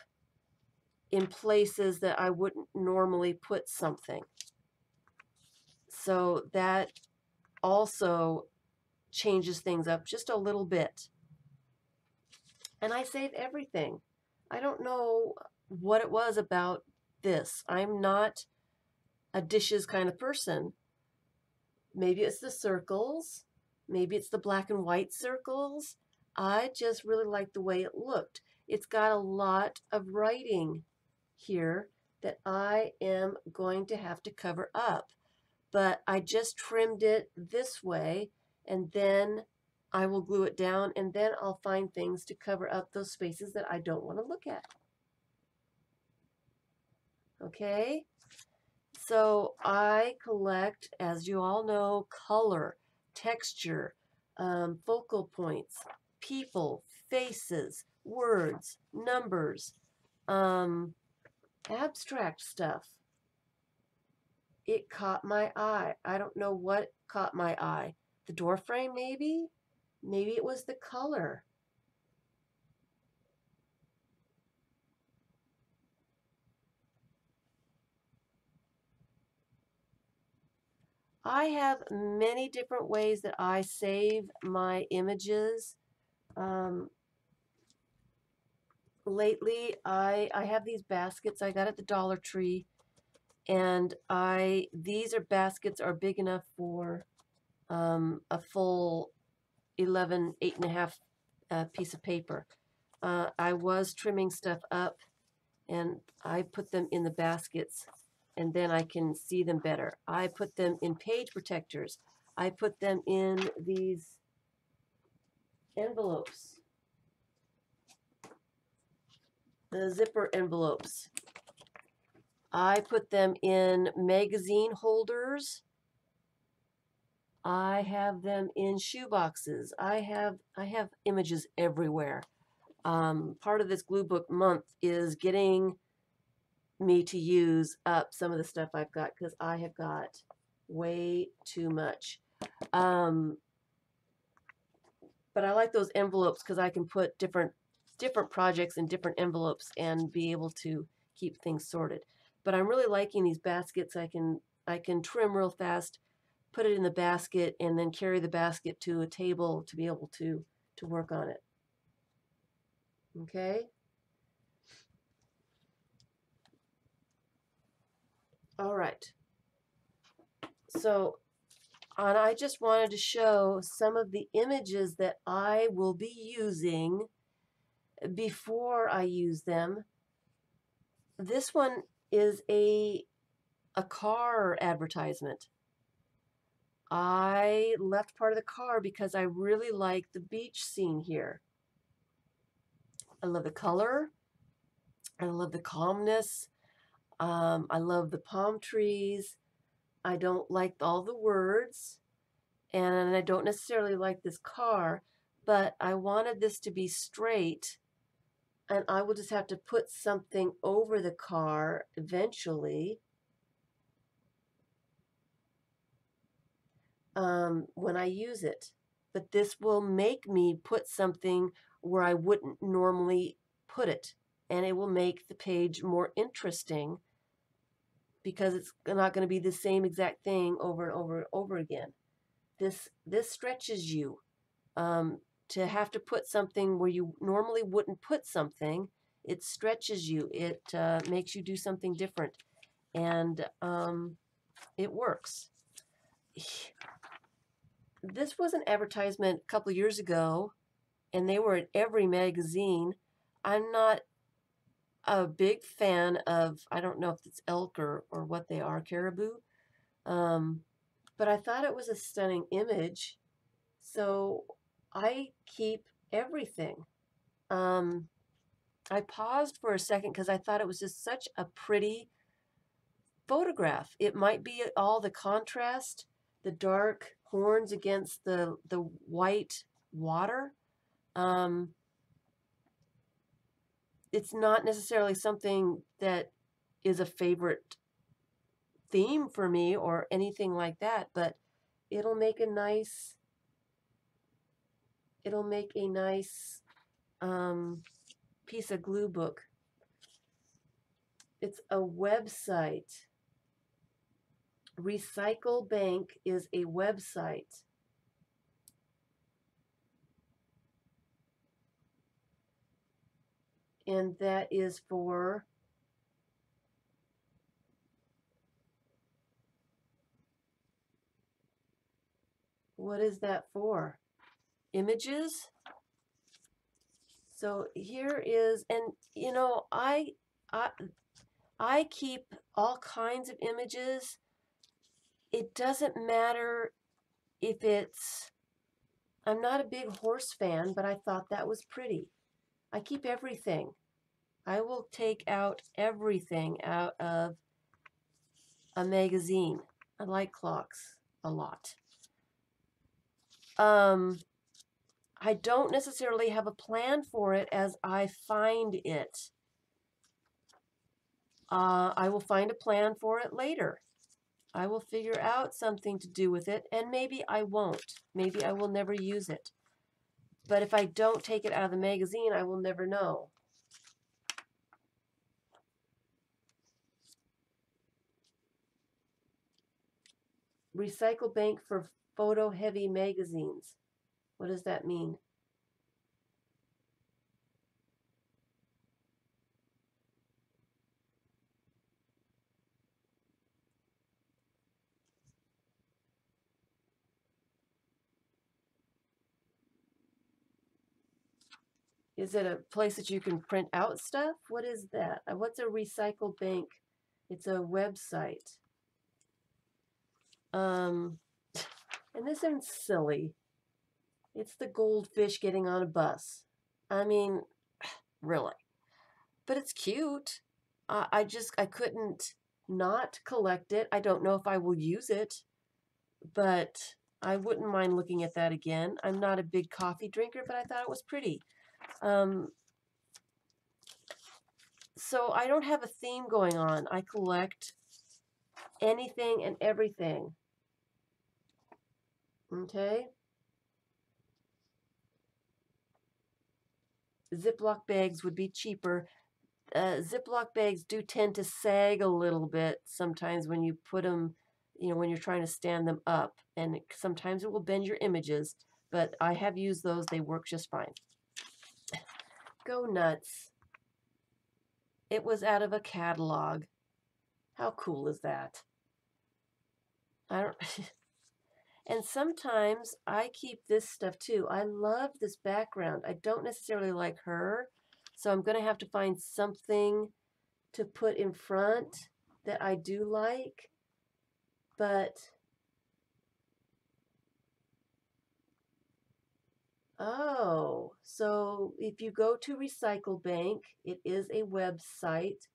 in places that I wouldn't normally put something. So that also changes things up just a little bit. And I save everything. I don't know what it was about this. I'm not a dishes kind of person, Maybe it's the circles. Maybe it's the black and white circles. I just really like the way it looked. It's got a lot of writing here that I am going to have to cover up. But I just trimmed it this way, and then I will glue it down, and then I'll find things to cover up those spaces that I don't want to look at. Okay? So I collect, as you all know, color, texture, focal points, people, faces, words, numbers, abstract stuff. It caught my eye. I don't know what caught my eye. The door frame, maybe? Maybe it was the color. I have many different ways that I save my images. Lately, I have these baskets I got at the Dollar Tree, and these baskets are big enough for a full 8.5 piece of paper. I was trimming stuff up, and I put them in the baskets, and then I can see them better. I put them in page protectors. I put them in these envelopes, the zipper envelopes. I put them in magazine holders. I have them in shoe boxes. I have images everywhere. Part of this glue book month is getting me to use up some of the stuff I've got, because I have got way too much. But I like those envelopes because I can put different projects in different envelopes and be able to keep things sorted. But I'm really liking these baskets. I can trim real fast, put it in the basket, and then carry the basket to a table to be able to work on it. Okay? All right. So, and I just wanted to show some of the images that I will be using before I use them. This one is a car advertisement. I left part of the car because I really like the beach scene here. I love the color. I love the calmness. I love the palm trees. I don't like all the words, and I don't necessarily like this car, but I wanted this to be straight, and I will just have to put something over the car eventually when I use it. But this will make me put something where I wouldn't normally put it, and it will make the page more interesting because it's not going to be the same exact thing over and over and over again. This stretches you to have to put something where you normally wouldn't put something. It stretches you. It makes you do something different, and it works. This was an advertisement a couple years ago, and they were in every magazine. I'm not a big fan of, I don't know if it's elk or what they are, caribou, but I thought it was a stunning image, so I keep everything. I paused for a second because I thought it was just such a pretty photograph. It might be all the contrast, the dark horns against the white water. It's not necessarily something that is a favorite theme for me or anything like that, but it'll make a nice piece of glue book. It's a website. Recycle Bank is a website. And that is for What is that for? Images? So here is, and you know, I keep all kinds of images. It doesn't matter if it's, I'm not a big horse fan, but I thought that was pretty. I keep everything. I will take out everything out of a magazine. I like clocks a lot. I don't necessarily have a plan for it as I find it. I will find a plan for it later. I will figure out something to do with it, and maybe I won't. Maybe I will never use it. But if I don't take it out of the magazine, I will never know. Recycle bank for photo-heavy magazines. What does that mean? Is it a place that you can print out stuff? What is that? What's a recycle bank? It's a website. And this is silly. It's the goldfish getting on a bus. I mean, really. But it's cute. I couldn't not collect it. I don't know if I will use it, but I wouldn't mind looking at that again. I'm not a big coffee drinker, but I thought it was pretty. So I don't have a theme going on. I collect anything and everything. Okay? Ziploc bags would be cheaper. Ziploc bags do tend to sag a little bit sometimes when you put them, you know, when you're trying to stand them up. And sometimes it will bend your images, but I have used those. They work just fine. Go nuts. It was out of a catalog. How cool is that? I don't... And sometimes I keep this stuff too. I love this background. I don't necessarily like her, so I'm going to have to find something to put in front that I do like. But, oh, so if you go to Recycle Bank, it is a website.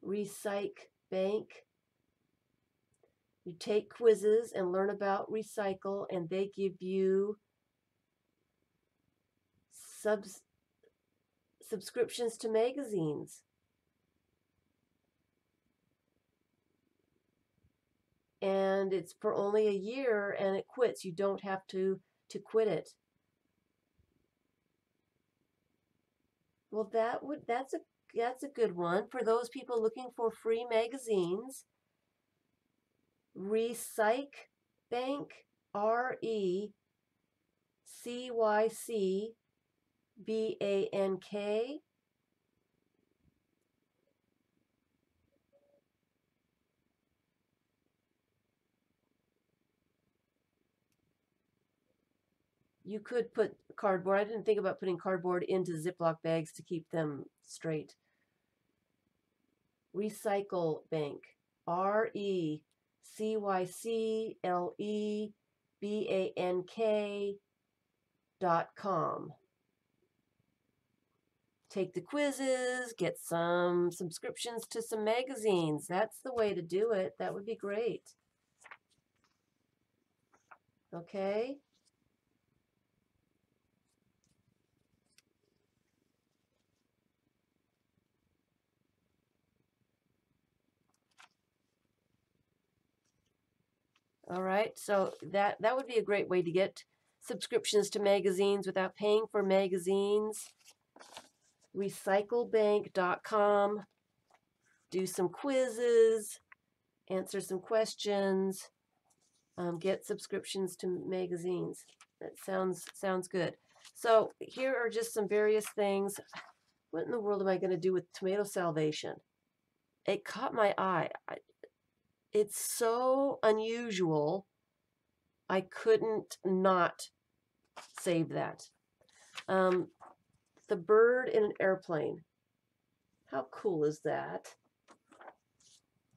Recycle Bank. You take quizzes and learn about recycle, and they give you subscriptions to magazines. And it's for only a year, and it quits. You don't have to quit it. Well, that's a good one for those people looking for free magazines. Recyc Bank, RECYCBANK. You could put cardboard. I didn't think about putting cardboard into Ziploc bags to keep them straight. Recycle Bank, RECYCLEBANK.com. Take the quizzes, get some subscriptions to some magazines. That's the way to do it. That would be great. Okay? All right, so that would be a great way to get subscriptions to magazines without paying for magazines. Recyclebank.com. Do some quizzes, answer some questions, get subscriptions to magazines. That sounds good. So here are just some various things. What in the world am I going to do with tomato salvation? It caught my eye. It's so unusual. I couldn't not save that. The bird in an airplane. How cool is that?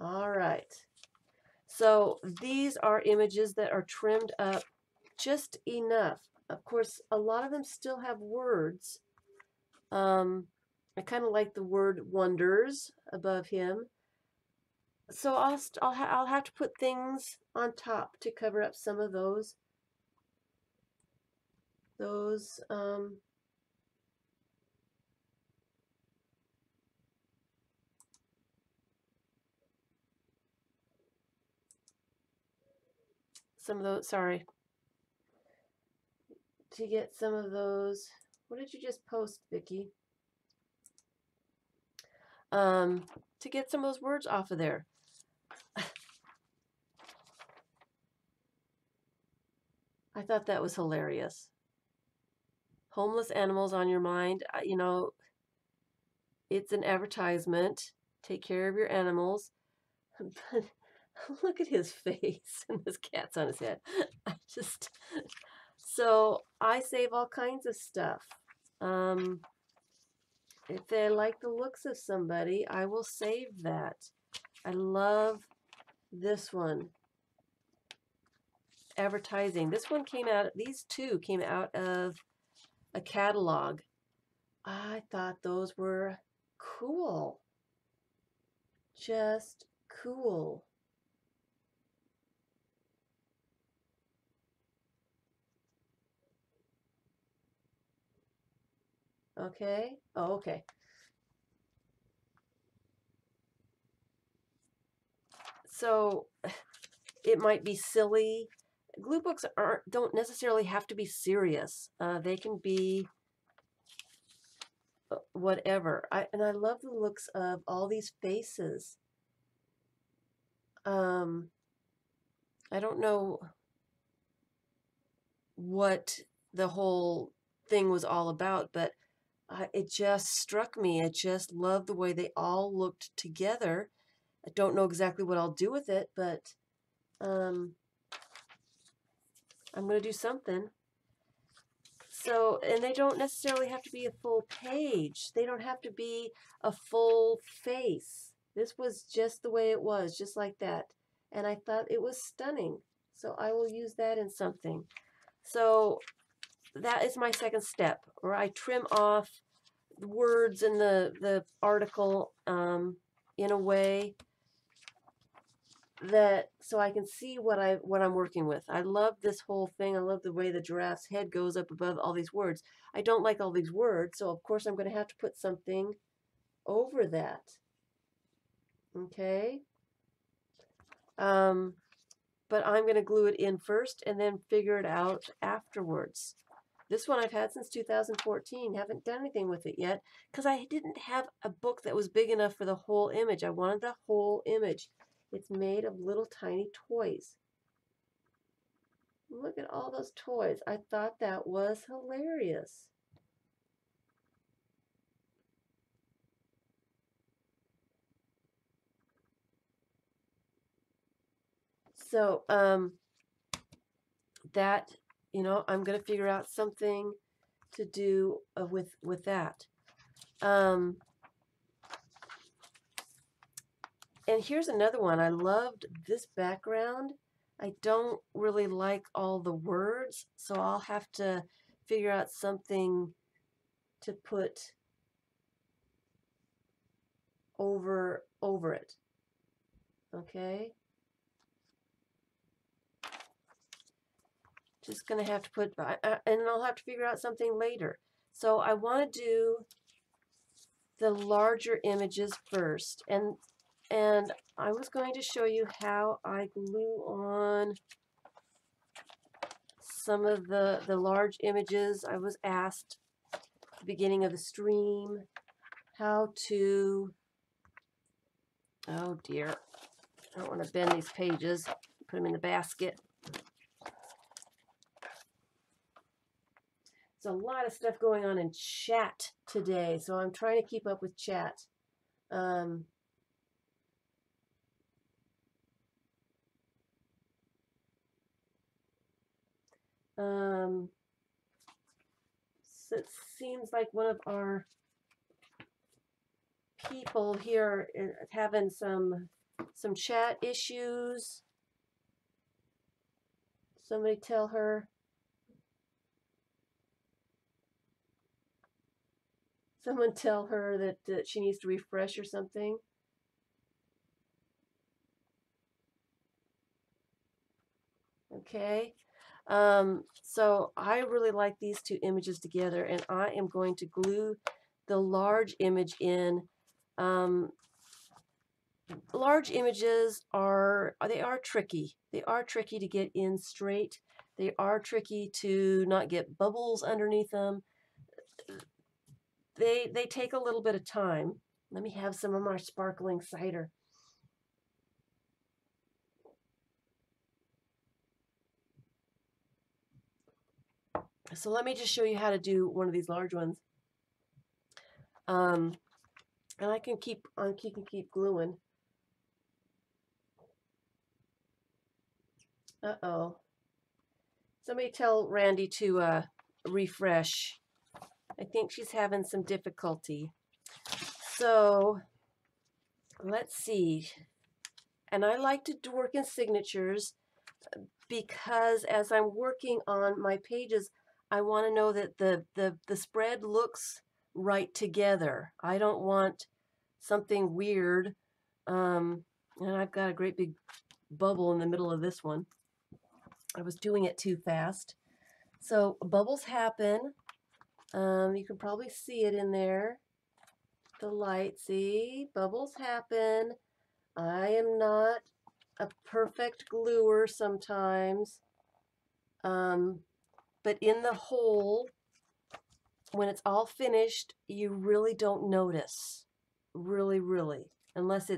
All right. So these are images that are trimmed up just enough. Of course, a lot of them still have words. I kind of like the word wonders above him. So I'll have to put things on top to cover up some of those sorry, to get some of those. What did you just post, Vicki? To get some of those words off of there. I thought that was hilarious. Homeless animals on your mind. You know, it's an advertisement. Take care of your animals. But look at his face and this cat's on his head. So I save all kinds of stuff. If I like the looks of somebody, I will save that. I love this one. Advertising. This one came out, these two came out of a catalog. I thought those were cool. Just cool. Okay. Oh, okay. So it might be silly. Glue books don't necessarily have to be serious. They can be whatever. And I love the looks of all these faces. I don't know what the whole thing was all about, but it just struck me. I just love the way they all looked together. I don't know exactly what I'll do with it, but I'm going to do something. So, and they don't necessarily have to be a full page. They don't have to be a full face. This was just the way it was, just like that. And I thought it was stunning. So I will use that in something. So that is my second step, where I trim off the words in the article in a way that so I can see what I'm working with. I love this whole thing. I love the way the giraffe's head goes up above all these words. I don't like all these words, so of course I'm going to have to put something over that. Okay. But I'm going to glue it in first and then figure it out afterwards. This one I've had since 2014. Haven't done anything with it yet because I didn't have a book that was big enough for the whole image. I wanted the whole image. It's made of little tiny toys. Look at all those toys. I thought that was hilarious. So, that, you know, I'm going to figure out something to do with that. And here's another one. I loved this background. I don't really like all the words, so I'll have to figure out something to put over it. Okay? Just going to have to put, and I'll have to figure out something later. So I want to do the larger images first. And I was going to show you how I glue on some of the large images. I was asked at the beginning of the stream how to, oh dear, I don't want to bend these pages, put them in the basket. There's a lot of stuff going on in chat today, so I'm trying to keep up with chat. So it seems like one of our people here is having some chat issues. Somebody tell her. Someone tell her that she needs to refresh or something. Okay. So I really like these two images together, and I am going to glue the large image in. Large images are tricky. They are tricky to get in straight. They are tricky to not get bubbles underneath them. They take a little bit of time. Let me have some of my sparkling cider. So let me just show you how to do one of these large ones. And I can keep gluing. Uh-oh. Somebody tell Randy to refresh. I think she's having some difficulty. So let's see. And I like to work in signatures because as I'm working on my pages, I want to know that the spread looks right together. I don't want something weird. And I've got a great big bubble in the middle of this one. I was doing it too fast. So bubbles happen. You can probably see it in there. The light, see? Bubbles happen. I am not a perfect gluer sometimes. But in the whole, when it's all finished, you really don't notice. Really. Unless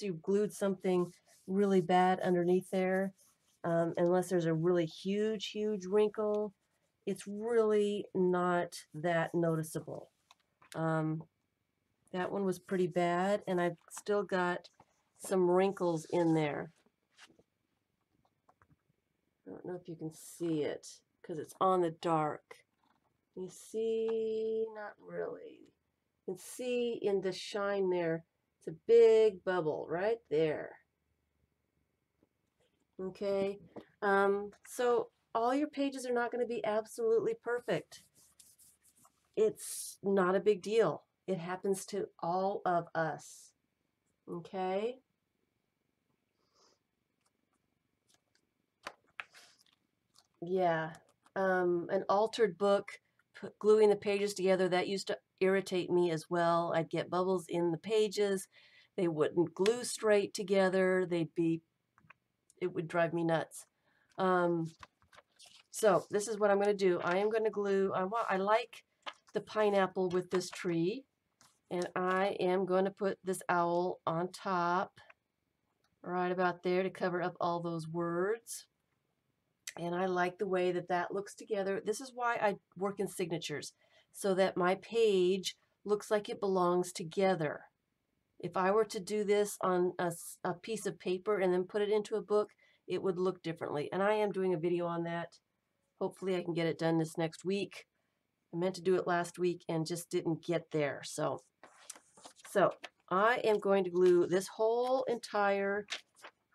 you've glued something really bad underneath there. Unless there's a really huge wrinkle, it's really not that noticeable. That one was pretty bad, and I've still got some wrinkles in there. I don't know if you can see it because it's on the dark. You see, not really. You can see in the shine there, it's a big bubble right there. Okay, so all your pages are not going to be absolutely perfect. It's not a big deal. It happens to all of us. Okay. Yeah. An altered book, gluing the pages together, that used to irritate me as well. I'd get bubbles in the pages. They wouldn't glue straight together. It would drive me nuts. So this is what I'm going to do. I am going to glue, I like the pineapple with this tree, and I am going to put this owl on top, right about there, to cover up all those words. And I like the way that looks together. This is why I work in signatures, so that my page looks like it belongs together. If I were to do this on a piece of paper and then put it into a book, it would look differently. And I am doing a video on that. Hopefully I can get it done this next week. I meant to do it last week and just didn't get there. So I am going to glue this whole entire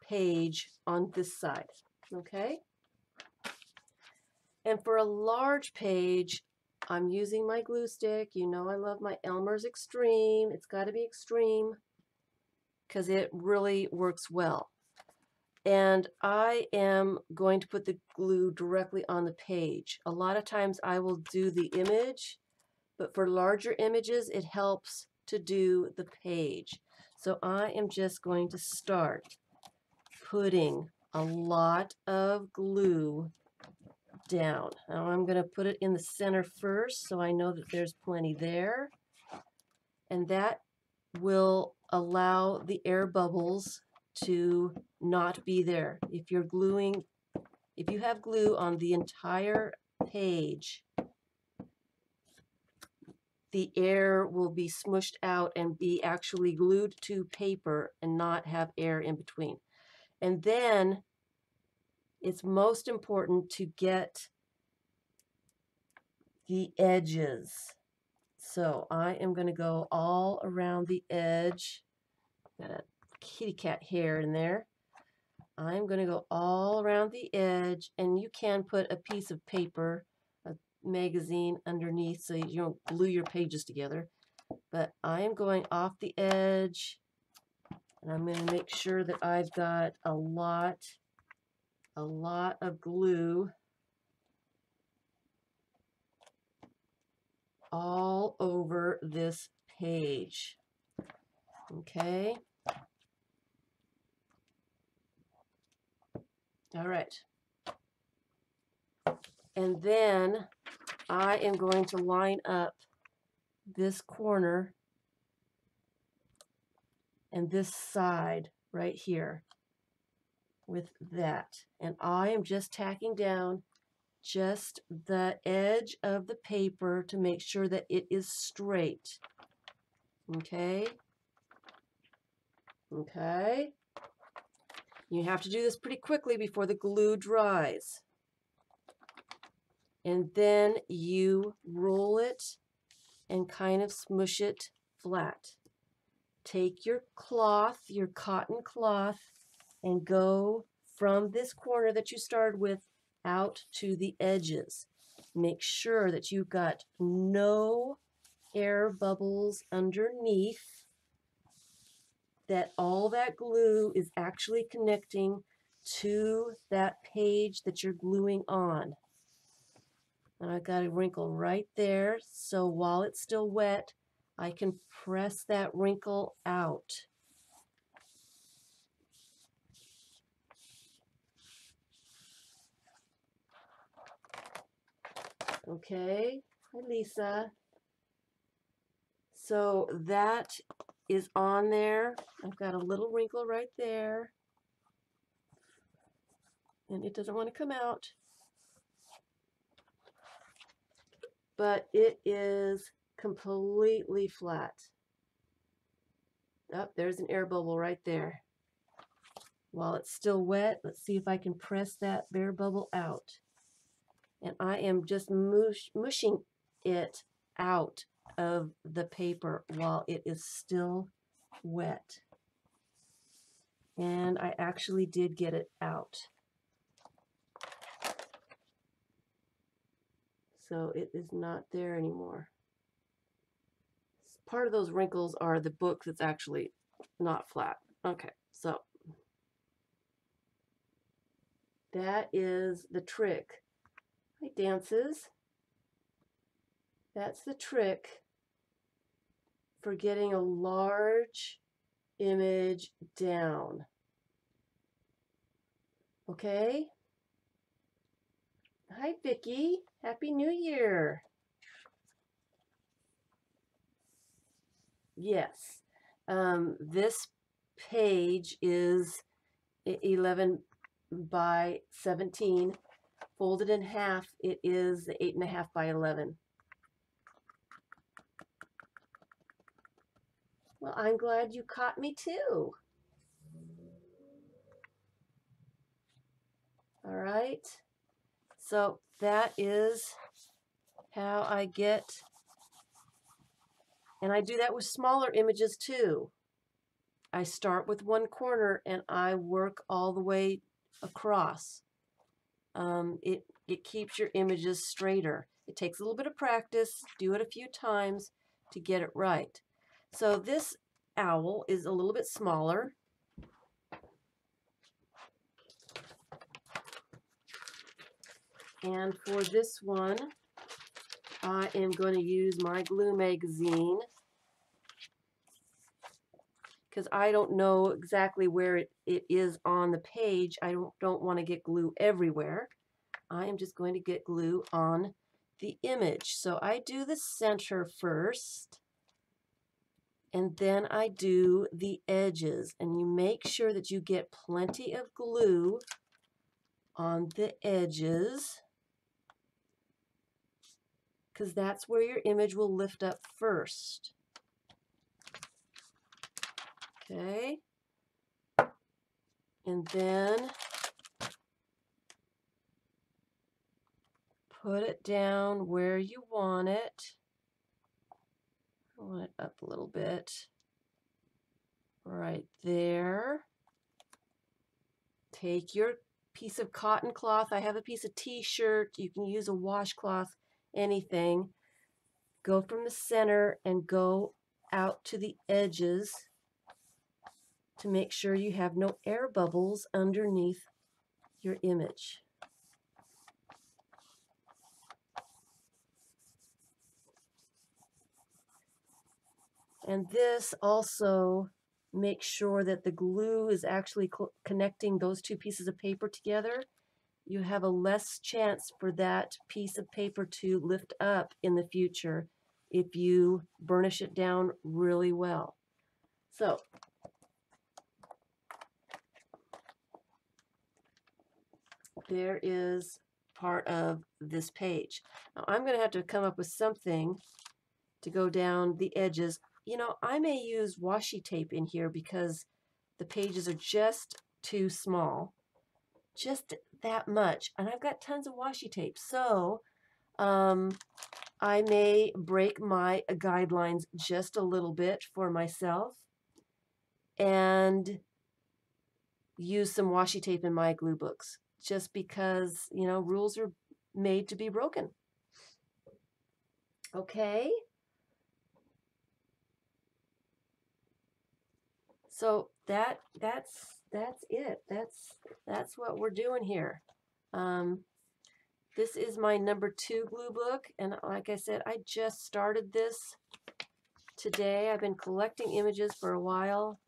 page on this side. Okay? And for a large page, I'm using my glue stick. You know I love my Elmer's Extreme. It's got to be extreme because it really works well. And I am going to put the glue directly on the page. A lot of times I will do the image, but for larger images, it helps to do the page. So I am just going to start putting a lot of glue down. Now I'm going to put it in the center first so I know that there's plenty there. And that will allow the air bubbles to not be there. If you have glue on the entire page, the air will be smushed out and be actually glued to paper and not have air in between. And then it's most important to get the edges. So I am going to go all around the edge. Got a kitty cat hair in there. I'm going to go all around the edge, and you can put a piece of paper, a magazine underneath so you don't glue your pages together. But I am going off the edge, and I'm going to make sure that I've got a lot of glue all over this page. Okay. All right. And then I am going to line up this corner and this side right here with that. And I am just tacking down just the edge of the paper to make sure that it is straight. Okay. Okay. You have to do this pretty quickly before the glue dries. And then you roll it and kind of smush it flat. Take your cloth, your cotton cloth, and go from this corner that you started with out to the edges. Make sure that you've got no air bubbles underneath, that all that glue is actually connecting to that page that you're gluing on. And I've got a wrinkle right there, so while it's still wet, I can press that wrinkle out. Okay, hi Lisa. So that is on there. I've got a little wrinkle right there, and it doesn't want to come out, but it is completely flat. Oh, there's an air bubble right there. While it's still wet, let's see if I can press that air bubble out. And I am just mushing it out of the paper while it is still wet. And I actually did get it out. So it is not there anymore. Part of those wrinkles are the book that's actually not flat. Okay, so that is the trick. Hi, Dances. That's the trick for getting a large image down. Okay? Hi, Vicki. Happy New Year. Yes. This page is 11 by 17. Folded in half, it is 8.5 by 11. Well, I'm glad you caught me too. All right. So that is how I get, and I do that with smaller images too. I start with one corner and I work all the way across. It keeps your images straighter. It takes a little bit of practice. Do it a few times to get it right. So this owl is a little bit smaller. And for this one, I am going to use my glue magazine because I don't know exactly where it is on the page. I don't want to get glue everywhere. I am just going to get glue on the image. So I do the center first, and then I do the edges. And you make sure that you get plenty of glue on the edges, because that's where your image will lift up first. Okay. And then put it down where you want it. I want it up a little bit. Right there. Take your piece of cotton cloth. I have a piece of t-shirt. You can use a washcloth, anything. Go from the center and go out to the edges to make sure you have no air bubbles underneath your image. And this also makes sure that the glue is actually connecting those two pieces of paper together. You have a less chance for that piece of paper to lift up in the future if you burnish it down really well. So there is part of this page. Now I'm going to have to come up with something to go down the edges. You know, I may use washi tape in here because the pages are just too small. Just that much. And I've got tons of washi tape. So I may break my guidelines just a little bit for myself and use some washi tape in my glue books, just because, you know, rules are made to be broken. Okay. So that's it. That's what we're doing here. This is my #2 glue book, and like I said, I just started this today. I've been collecting images for a while,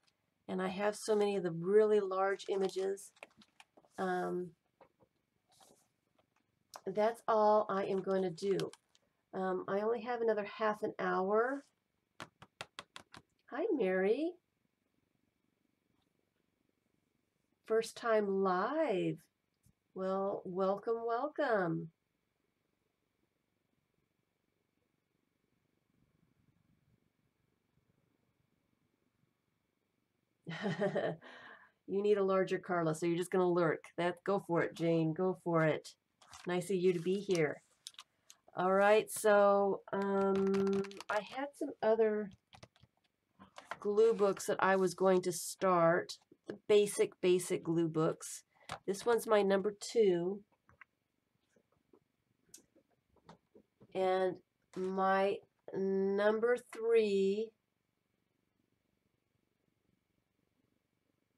and I have so many of the really large images. That's all I am going to do. I only have another half an hour. Hi, Mary. First time live. Well, welcome, welcome. You need a larger Carla, so you're just going to lurk. Go for it, Jane. Go for it. Nice of you to be here. All right, so I had some other glue books that I was going to start. The basic glue books. This one's my #2. And my #3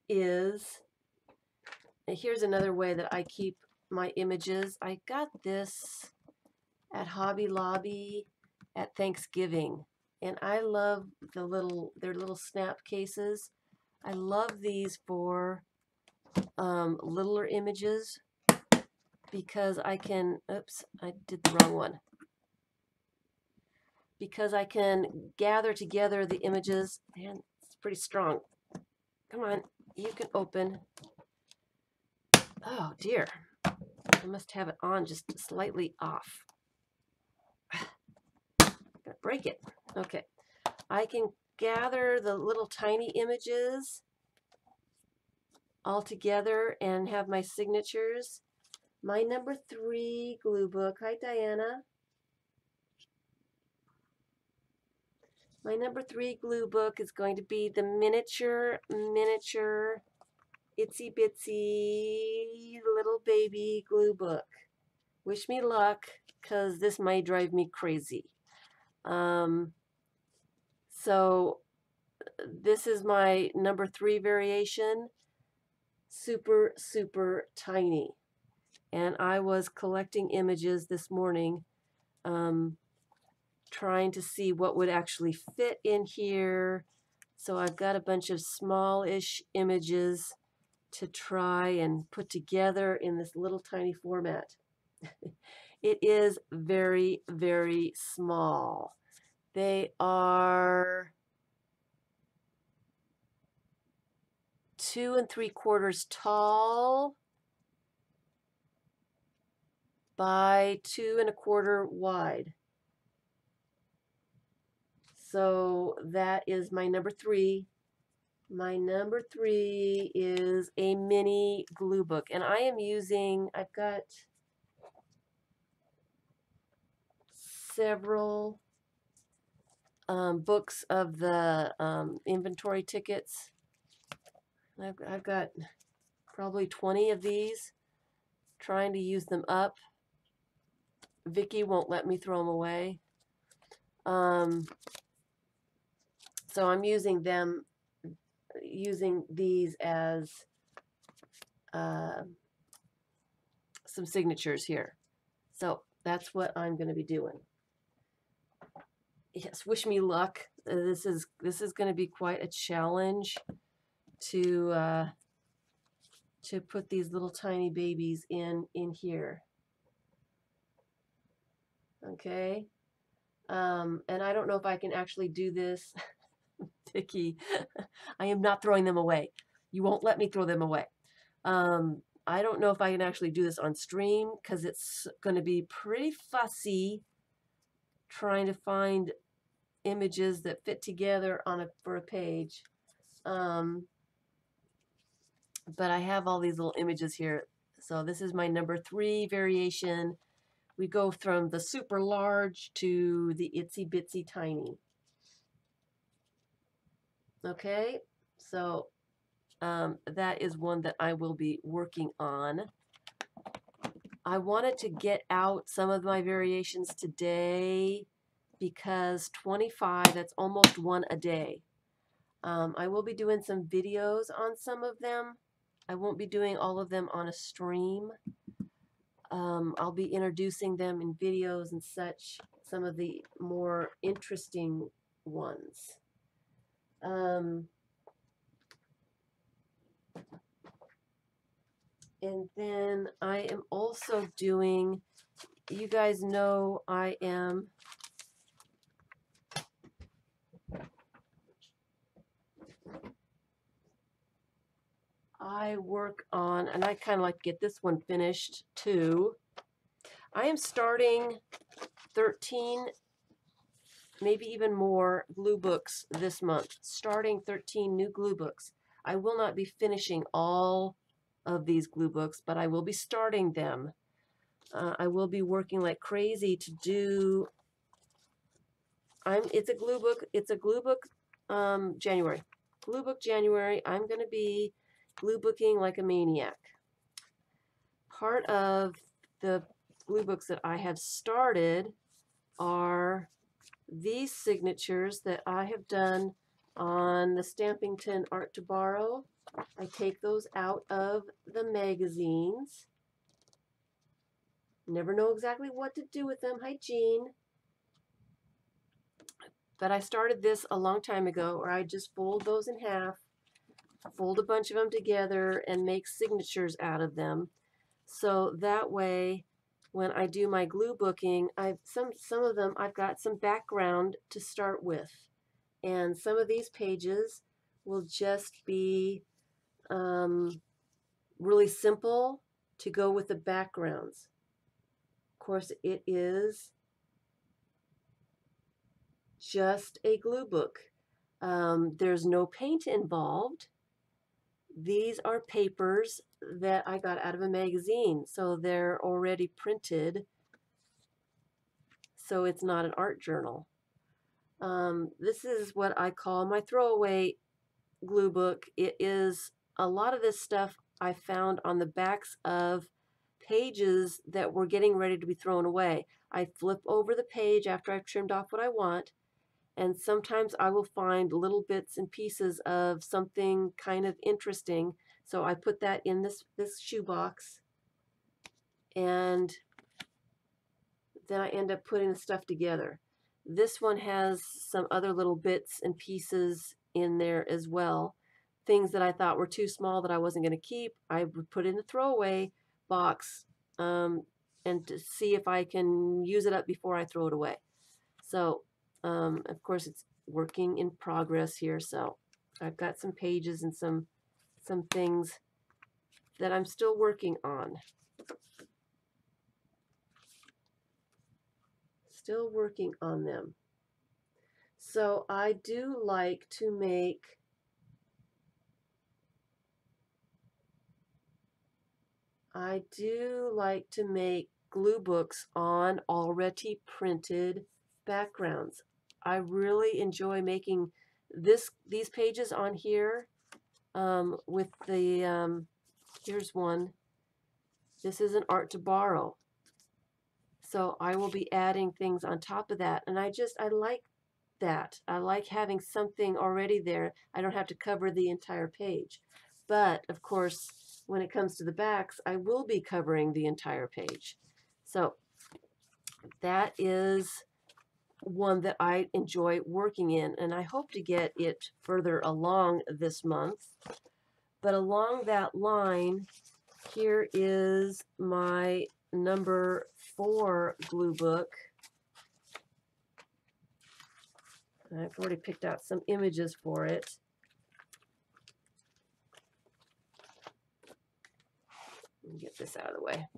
is, here's another way that I keep my images. I got this at Hobby Lobby at Thanksgiving, and I love their little snap cases. I love these for littler images because I can, oops, I did the wrong one. Because I can gather together the images, and it's pretty strong. Come on, you can open. Oh dear, I must have it on just slightly off. I'm gonna break it. Okay, I can gather the little tiny images all together and have my signatures. My #3 glue book. Hi, Diana. My #3 glue book is going to be the miniature itsy bitsy little baby glue book. Wish me luck, because this might drive me crazy. So this is my #3 variation. Super, super tiny. And I was collecting images this morning, trying to see what would actually fit in here. So I've got a bunch of small-ish images to try and put together in this little tiny format. It is very, very small. They are 2 3/4 tall by 2 1/4 wide. So that is my #3. My #3 is a mini glue book, and I am using, I've got several books of the inventory tickets. I've got probably 20 of these, trying to use them up. Vicky won't let me throw them away. So I'm using these as some signatures here. So that's what I'm going to be doing. Yes, wish me luck. This is going to be quite a challenge to put these little tiny babies in here. Okay. And I don't know if I can actually do this. Vicky, I am not throwing them away. You won't let me throw them away. I don't know if I can actually do this on stream because it's going to be pretty fussy trying to find images that fit together for a page. But I have all these little images here. So this is my number 3 variation. We go from the super large to the itsy bitsy tiny. Okay, so that is one that I will be working on. I wanted to get out some of my variations today because 25, that's almost one a day. I will be doing some videos on some of them. I won't be doing all of them on a stream. I'll be introducing them in videos and such, some of the more interesting ones. And then I am also doing, you guys know I work on, and I kind of like to get this one finished too. I am starting 13, maybe even more glue books this month. Starting 13 new glue books. I will not be finishing all of these glue books, but I will be starting them. I will be working like crazy to do. It's a glue book. It's a glue book January. Glue book January. I'm going to be glue booking like a maniac. Part of the glue books that I have started are these signatures that I have done on the Stampington Art to Borrow. I take those out of the magazines. Never know exactly what to do with them. Hi, Jean. But I started this a long time ago where I just fold those in half, fold a bunch of them together, and make signatures out of them. So that way, when I do my glue booking, some of them I've got some background to start with. And some of these pages will just be really simple to go with the backgrounds. Of course, it is just a glue book. There's no paint involved. These are papers that I got out of a magazine, so they're already printed, so it's not an art journal. This is what I call my throwaway glue book. It is a lot of this stuff I found on the backs of pages that were getting ready to be thrown away. I flip over the page after I've trimmed off what I want, and sometimes I will find little bits and pieces of something kind of interesting. So I put that in this shoebox, and then I end up putting the stuff together. This one has some other little bits and pieces in there as well. Things that I thought were too small that I wasn't going to keep, I would put in the throwaway box and to see if I can use it up before I throw it away. So, of course, it's working in progress here. So I've got some pages and some things that I'm still working on. Still working on them. So I do like to make glue books on already printed backgrounds. I really enjoy making these pages on here with the, here's one. This is an art to borrow. So I will be adding things on top of that. And I like that. I like having something already there. I don't have to cover the entire page. But of course, when it comes to the backs, I will be covering the entire page. So that is one that I enjoy working in, and I hope to get it further along this month. But along that line, here is my number 4 glue book. I've already picked out some images for it. Let me get this out of the way.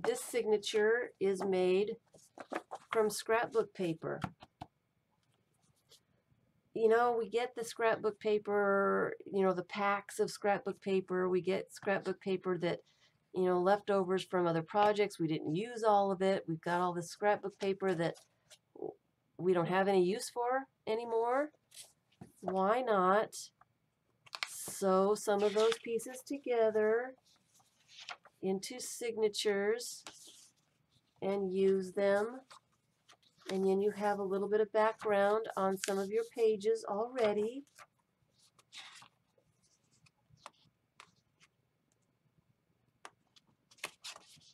This signature is made from scrapbook paper. You know, we get the scrapbook paper, you know, the packs of scrapbook paper. We get scrapbook paper that, you know, leftovers from other projects. We didn't use all of it. We've got all this scrapbook paper that we don't have any use for anymore. Why not sew some of those pieces together into signatures and use them? And then you have a little bit of background on some of your pages already.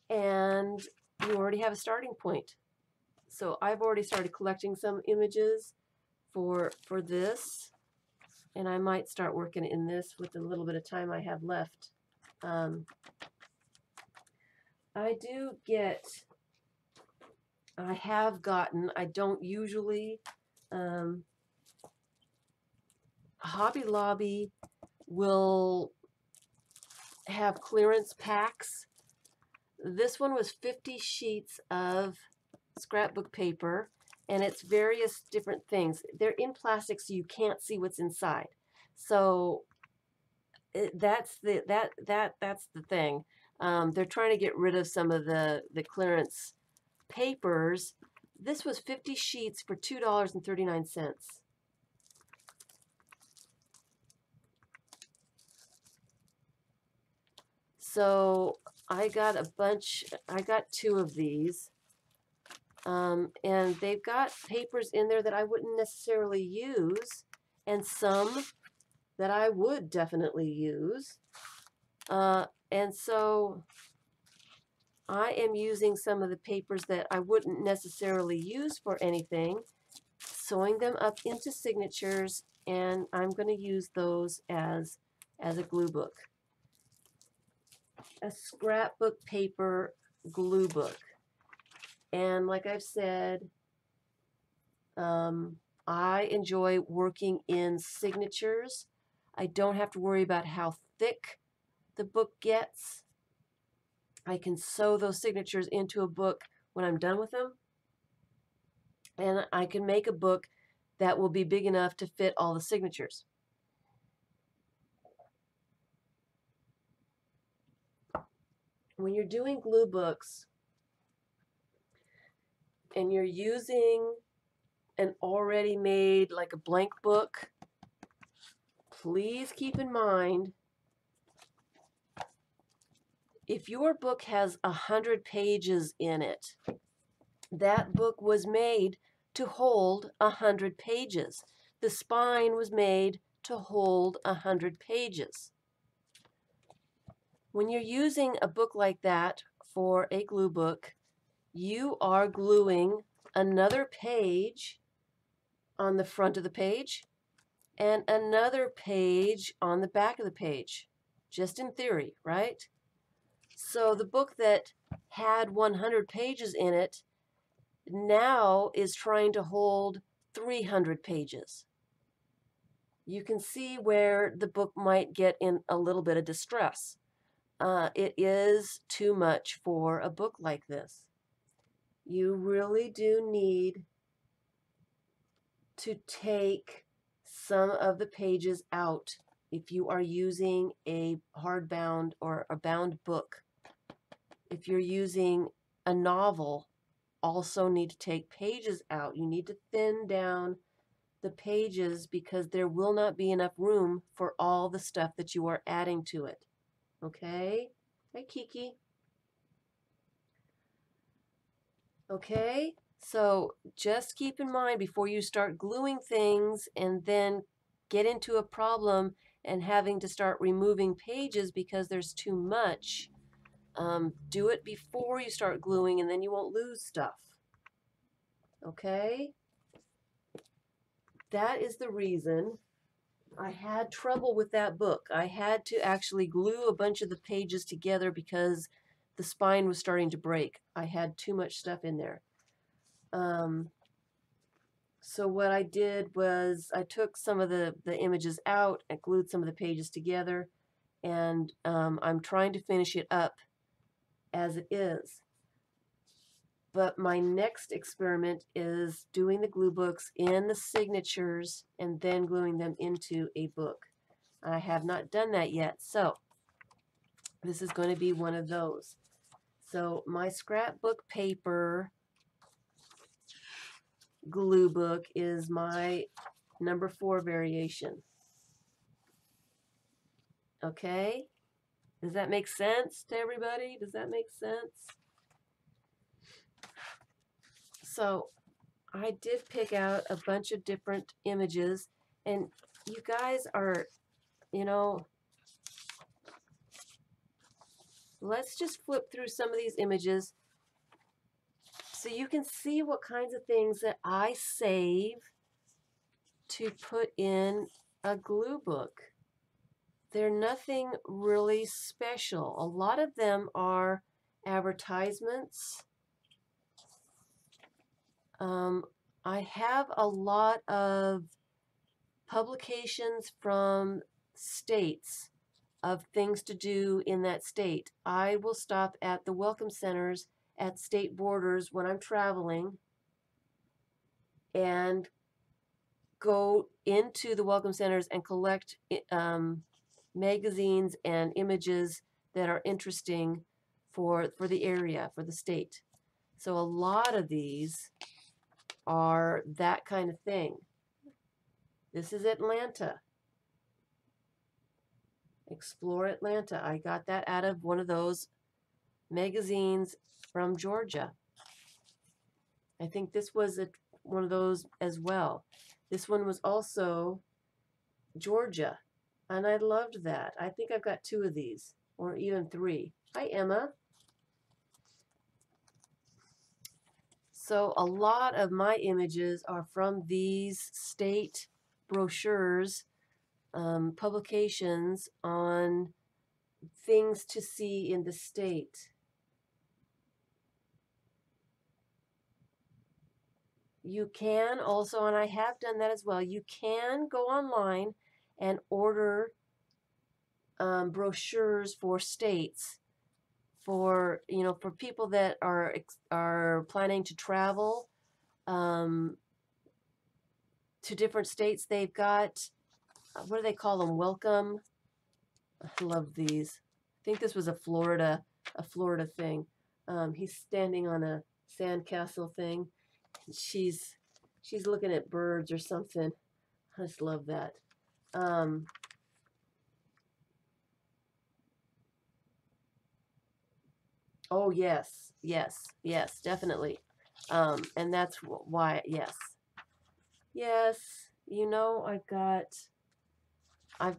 And you already have a starting point. So I've already started collecting some images for this. And I might start working in this with the little bit of time I have left. I have gotten, I don't usually, Hobby Lobby will have clearance packs. This one was 50 sheets of scrapbook paper, and it's various different things. They're in plastic, so you can't see what's inside. So that's the thing. They're trying to get rid of some of the clearance papers. This was 50 sheets for $2.39. So I got a bunch, I got 2 of these. And they've got papers in there that I wouldn't necessarily use, and some that I would definitely use. And so I am using some of the papers that I wouldn't necessarily use for anything, sewing them up into signatures, and I'm going to use those as a glue book. A scrapbook paper glue book. And like I've said, I enjoy working in signatures. I don't have to worry about how thick the book gets. I can sew those signatures into a book when I'm done with them. And I can make a book that will be big enough to fit all the signatures. When you're doing glue books and you're using an already made, like a blank book, please keep in mind, if your book has 100 pages in it, that book was made to hold 100 pages. The spine was made to hold 100 pages. When you're using a book like that for a glue book, you are gluing another page on the front of the page and another page on the back of the page, just in theory, right? So the book that had 100 pages in it now is trying to hold 300 pages. You can see where the book might get in a little bit of distress. It is too much for a book like this. You really do need to take some of the pages out if you are using a hardbound or a bound book. If you're using a novel, also need to take pages out. You need to thin down the pages because there will not be enough room for all the stuff that you are adding to it. Okay? Hi, Kiki. Okay? So just keep in mind before you start gluing things and then get into a problem and having to start removing pages because there's too much. Do it before you start gluing and then you won't lose stuff. Okay? That is the reason I had trouble with that book. I had to actually glue a bunch of the pages together because the spine was starting to break. I had too much stuff in there. So what I did was I took some of the images out and glued some of the pages together, and I'm trying to finish it up as it is. But my next experiment is doing the glue books in the signatures and then gluing them into a book. I have not done that yet, so this is going to be one of those. So my scrapbook paper glue book is my number 4 variation. Okay? Does that make sense to everybody? Does that make sense? So I did pick out a bunch of different images, and you guys are, you know, let's just flip through some of these images so you can see what kinds of things that I save to put in a glue book. They're nothing really special. A lot of them are advertisements. I have a lot of publications from states of things to do in that state. I will stop at the welcome centers at state borders when I'm traveling and go into the welcome centers and collect magazines and images that are interesting for the area, for the state. So a lot of these are that kind of thing. This is Atlanta. Explore Atlanta. I got that out of one of those magazines from Georgia. I think this was one of those as well. This one was also Georgia, and I loved that. I think I've got 2 of these, or even 3. Hi, Emma. So a lot of my images are from these state brochures, publications on things to see in the state. You can also, and I have done that as well, you can go online and order brochures for states for, you know, for people that are planning to travel to different states. They've got, what do they call them? Welcome. I love these. I think this was a Florida thing. He's standing on a sandcastle thing. She's looking at birds or something. I just love that. Oh yes, yes, yes, definitely. And that's why, yes, yes. You know, I've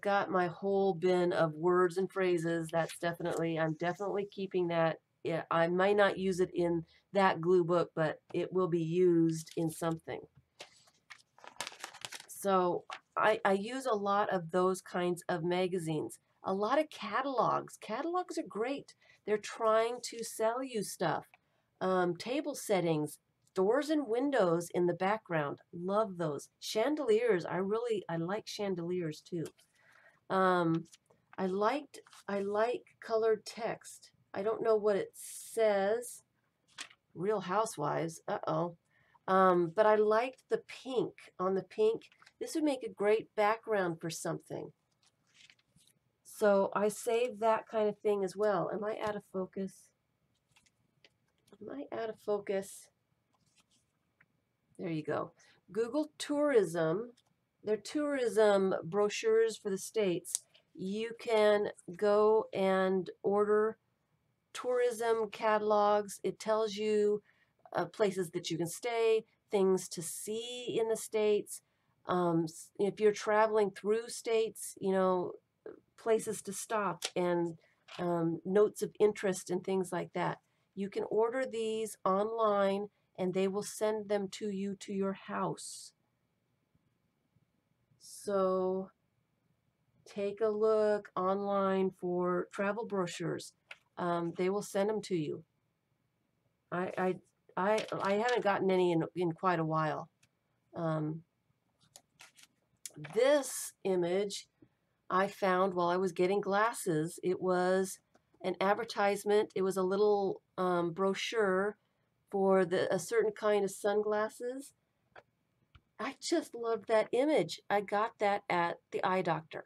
got my whole bin of words and phrases. That's definitely, I'm definitely keeping that. Yeah, I might not use it in that glue book, but it will be used in something. So I use a lot of those kinds of magazines. A lot of catalogs. Catalogs are great. They're trying to sell you stuff. Table settings, doors and windows in the background. Love those. Chandeliers. I like chandeliers too. I like colored text. I don't know what it says. Real Housewives. Uh-oh. But I liked the pink. On the pink, this would make a great background for something. So I saved that kind of thing as well. Am I out of focus? Am I out of focus? There you go. Google tourism. They're tourism brochures for the states. You can go and order tourism catalogs. It tells you places that you can stay, things to see in the states. If you're traveling through states, you know, places to stop and notes of interest and things like that. You can order these online and they will send them to you to your house. So take a look online for travel brochures. They will send them to you. I haven't gotten any in quite a while. This image I found while I was getting glasses. It was an advertisement. It was a little brochure for a certain kind of sunglasses. I just loved that image. I got that at the eye doctor.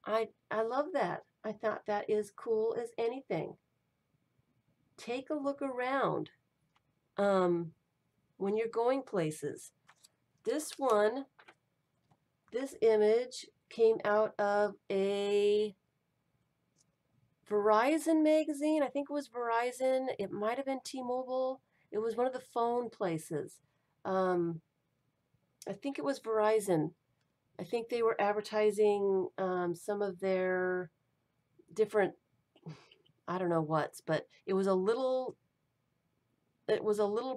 I love that. I thought that is cool as anything. Take a look around when you're going places. This image came out of a Verizon magazine. I think it was Verizon. It might have been T-Mobile. It was one of the phone places. I think it was Verizon. I think they were advertising some of their different, I don't know what's, but it was a little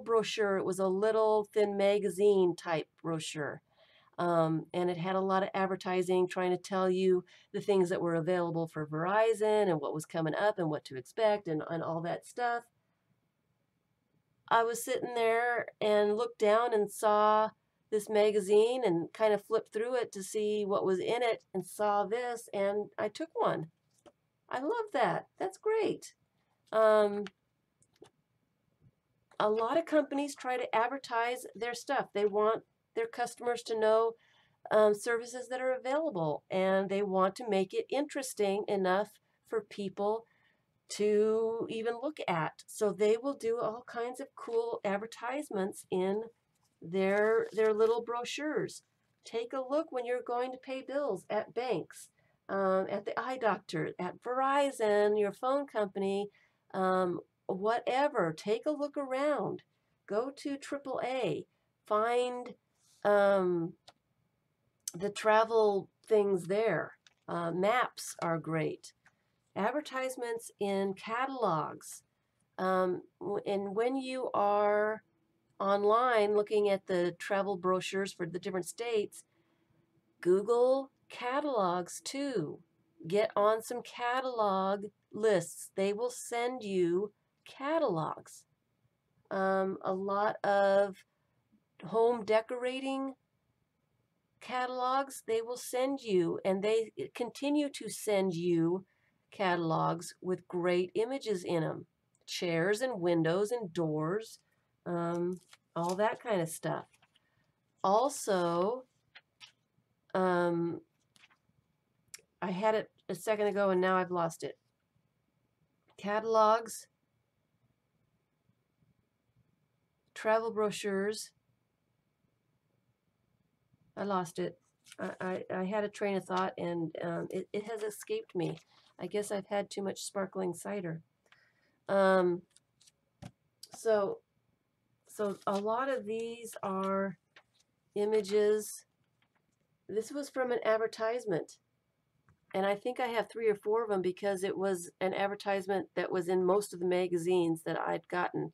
brochure. It was a little thin magazine type brochure. And it had a lot of advertising trying to tell you the things that were available for Verizon and what was coming up and what to expect and all that stuff. I was sitting there and looked down and saw this magazine and kind of flipped through it to see what was in it and saw this, and I took one. I love that. That's great. A lot of companies try to advertise their stuff. They want their customers to know services that are available, and they want to make it interesting enough for people to even look at. So they will do all kinds of cool advertisements in their little brochures. Take a look when you're going to pay bills at banks, at the eye doctor, at Verizon, your phone company, whatever. Take a look around. Go to AAA. Find the travel things there. Maps are great. Advertisements in catalogs. And when you are online looking at the travel brochures for the different states, Google catalogs too. Get on some catalog lists. They will send you catalogs. A lot of home decorating catalogs they will send you, and they continue to send you catalogs with great images in them. Chairs and windows and doors, all that kind of stuff. Also, I had it a second ago and now I've lost it. Catalogs, travel brochures. I lost it. I had a train of thought and it has escaped me. I guess I've had too much sparkling cider. So a lot of these are images. This was from an advertisement, and I think I have 3 or 4 of them because it was an advertisement that was in most of the magazines that I'd gotten.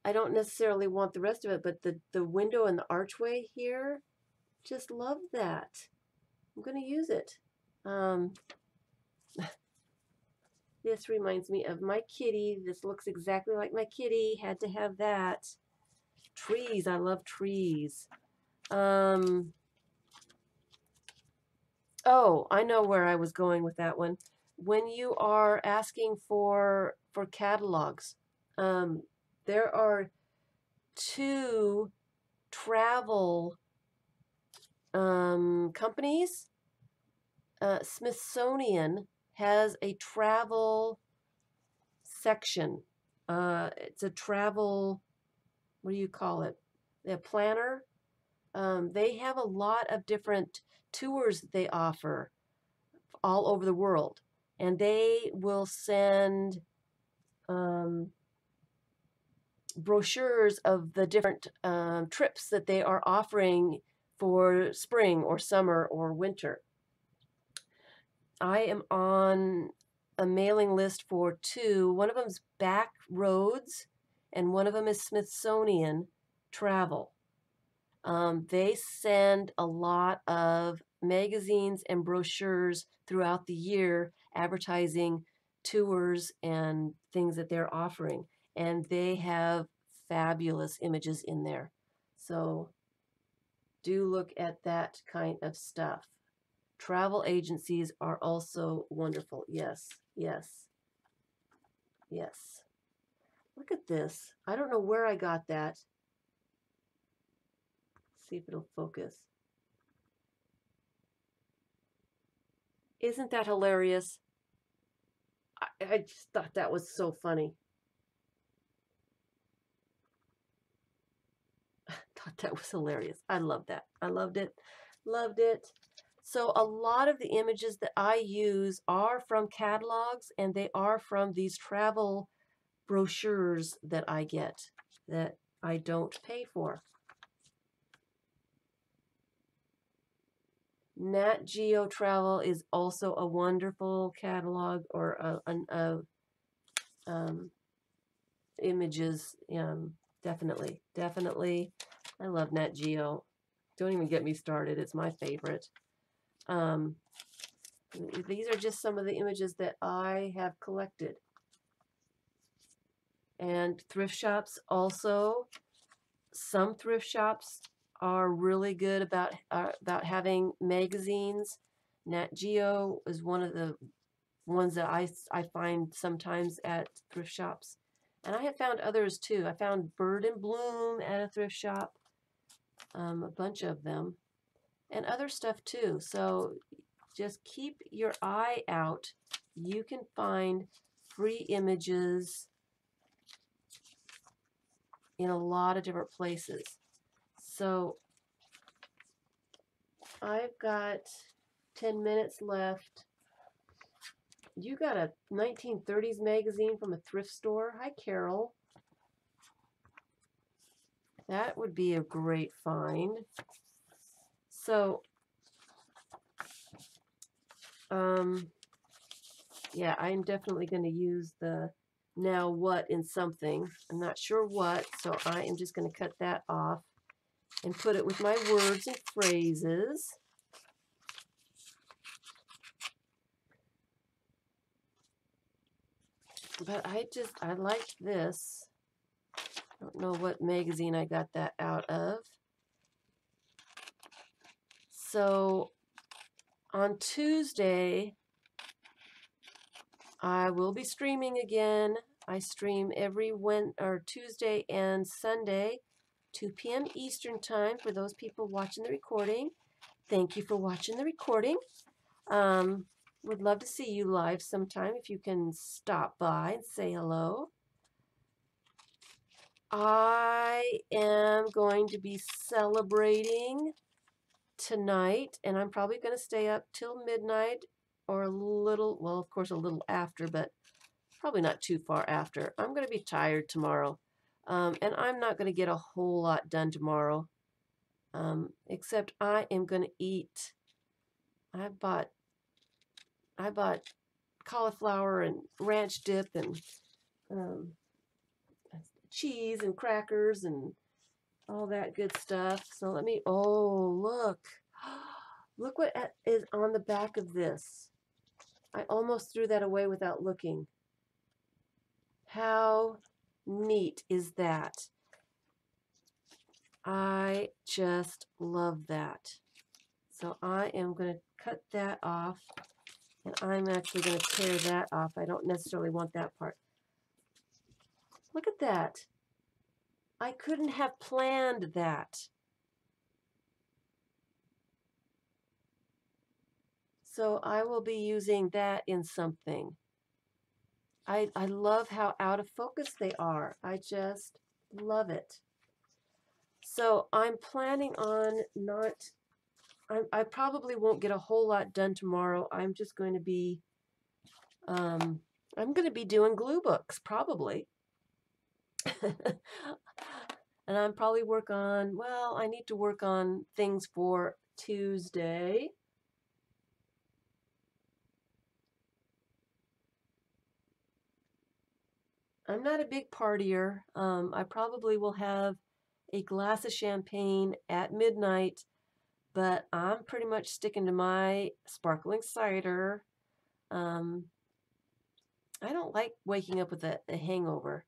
I don't necessarily want the rest of it, but the window and the archway here, just love that. I'm going to use it. This reminds me of my kitty. This looks exactly like my kitty. Had to have that. Trees. I love trees. Oh, I know where I was going with that one. When you are asking for catalogs, there are 2 travel companies. Smithsonian has a travel section. It's a travel, what do you call it? A planner. They have a lot of different tours that they offer all over the world, and they will send brochures of the different trips that they are offering for spring or summer or winter. I am on a mailing list for 2. One of them is Back Roads, and one of them is Smithsonian Travel. They send a lot of magazines and brochures throughout the year advertising tours and things that they're offering. And they have fabulous images in there. So do look at that kind of stuff. Travel agencies are also wonderful. Yes, yes, yes. Look at this. I don't know where I got that. See if it'll focus. Isn't that hilarious? I just thought that was so funny. I thought that was hilarious. I love that. I loved it. Loved it. So a lot of the images that I use are from catalogs, and they are from these travel brochures that I get that I don't pay for. Nat Geo Travel is also a wonderful catalog or images. Definitely, definitely. I love Nat Geo. Don't even get me started. It's my favorite. These are just some of the images that I have collected. And thrift shops also. Some thrift shops are really good about having magazines. Nat Geo is one of the ones that I find sometimes at thrift shops. And I have found others too. I found Bird in Bloom at a thrift shop, a bunch of them, and other stuff too. So just keep your eye out. You can find free images in a lot of different places. So I've got 10 minutes left. You got a 1930s magazine from a thrift store? Hi, Carol. That would be a great find. So, yeah, I'm definitely going to use the now what in something. I'm not sure what, so I am just going to cut that off and put it with my words and phrases. But I liked this. I don't know what magazine I got that out of. So on Tuesday, I will be streaming again. I stream every Tuesday and Sunday, 2 p.m. Eastern Time for those people watching the recording. Thank you for watching the recording. Would love to see you live sometime if you can stop by and say hello. I am going to be celebrating tonight, and I'm probably going to stay up till midnight or a little, well, of course, a little after, but probably not too far after. I'm going to be tired tomorrow, and I'm not going to get a whole lot done tomorrow, except I am going to eat. I bought cauliflower and ranch dip and cheese and crackers and all that good stuff. So let me, oh, look. Look what is on the back of this. I almost threw that away without looking. How neat is that? I just love that. So I am going to cut that off, and I'm actually going to tear that off. I don't necessarily want that part. Look at that. I couldn't have planned that. So I will be using that in something. I love how out of focus they are. I just love it. So I'm planning on not, I probably won't get a whole lot done tomorrow. I'm just going to be, I'm going to be doing glue books, probably. And I'm probably work on, well, I need to work on things for Tuesday. I'm not a big partier. I probably will have a glass of champagne at midnight, but I'm pretty much sticking to my sparkling cider. I don't like waking up with a hangover.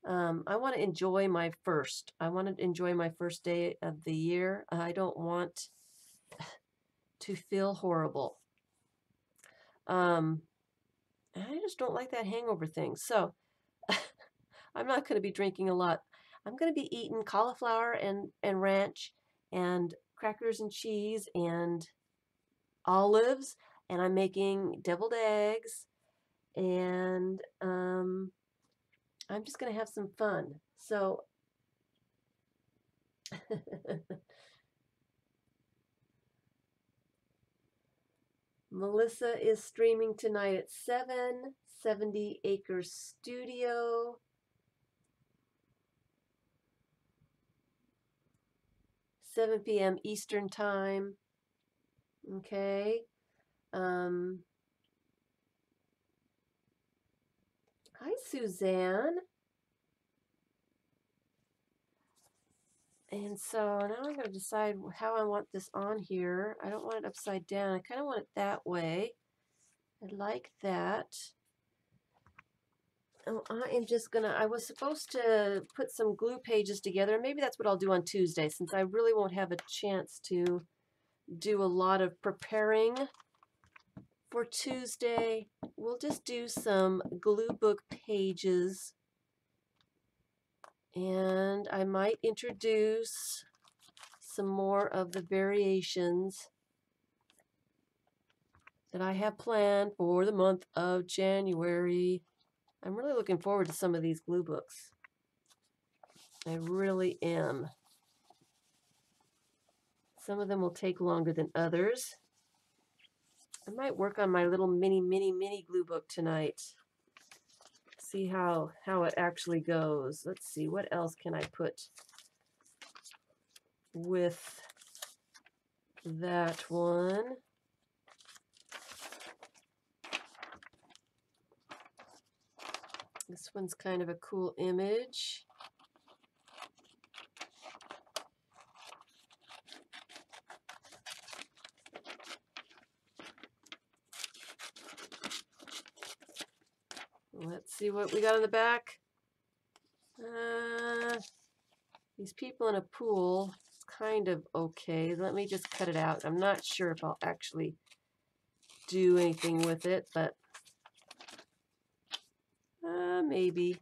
I want to enjoy my first. I want to enjoy my first day of the year. I don't want to feel horrible. I just don't like that hangover thing. So I'm not going to be drinking a lot. I'm going to be eating cauliflower and ranch and crackers and cheese and olives, and I'm making deviled eggs, and I'm just going to have some fun. So Melissa is streaming tonight at 7, 70 Acres Studio. 7 p.m. Eastern Time. Okay. Hi, Suzanne. And so now I'm going to decide how I want this on here. I don't want it upside down. I kind of want it that way. I like that. Oh, I am just going to, I was supposed to put some glue pages together. Maybe that's what I'll do on Tuesday, since I really won't have a chance to do a lot of preparing for Tuesday. We'll just do some glue book pages. And I might introduce some more of the variations that I have planned for the month of January. I'm really looking forward to some of these glue books. I really am. Some of them will take longer than others. I might work on my little mini glue book tonight. See how it actually goes. Let's see, what else can I put with that one? This one's kind of a cool image. Let's see what we got on the back. These people in a pool, it's kind of okay. Let me just cut it out. I'm not sure if I'll actually do anything with it, but maybe.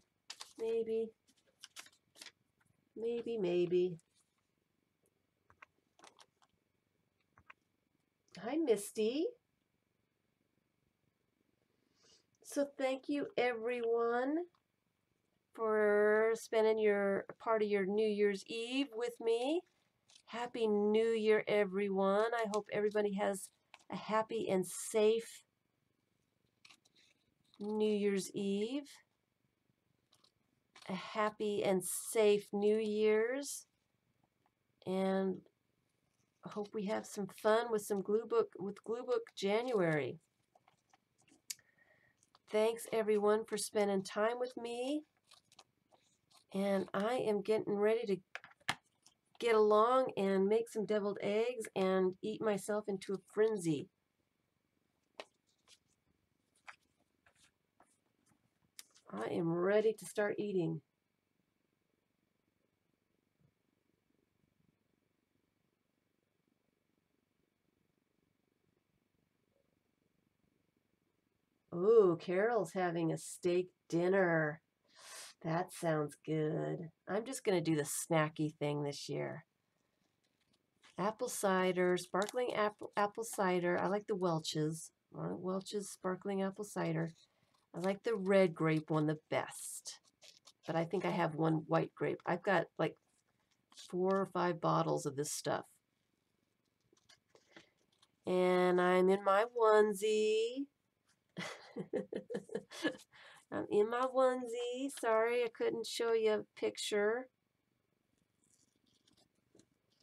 Hi, Misty. So thank you, everyone, for spending your part of your New Year's Eve with me. Happy New Year, everyone. I hope everybody has a happy and safe New Year's Eve. A happy and safe New Year's. And I hope we have some fun with some Glue Book January. Thanks, everyone, for spending time with me. And I am getting ready to get along and make some deviled eggs and eat myself into a frenzy. I am ready to start eating. Ooh, Carol's having a steak dinner. That sounds good. I'm just going to do the snacky thing this year. Apple cider, sparkling apple cider. I like the Welch's. Welch's sparkling apple cider. I like the red grape one the best. But I think I have one white grape. I've got like 4 or 5 bottles of this stuff. And I'm in my onesie. I'm in my onesie. Sorry I couldn't show you a picture.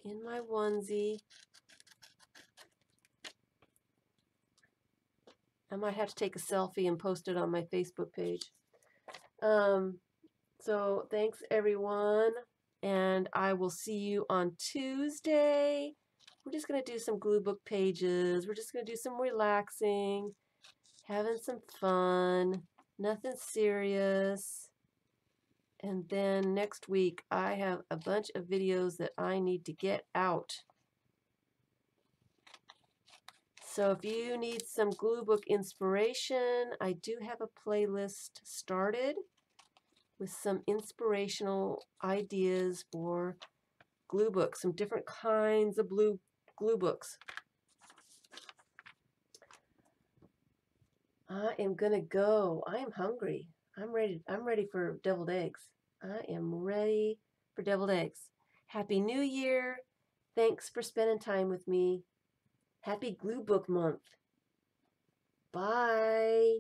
In my onesie. I might have to take a selfie and post it on my Facebook page. So thanks everyone, and I will see you on Tuesday. We're just going to do some glue book pages. We're just going to do some relaxing, having some fun, nothing serious. And then next week I have a bunch of videos that I need to get out. So if you need some glue book inspiration, I do have a playlist started with some inspirational ideas for glue books, some different kinds of glue books. I am gonna go. I am hungry. I'm ready for deviled eggs. I am ready for deviled eggs. Happy New Year. Thanks for spending time with me. Happy Glue Book Month. Bye.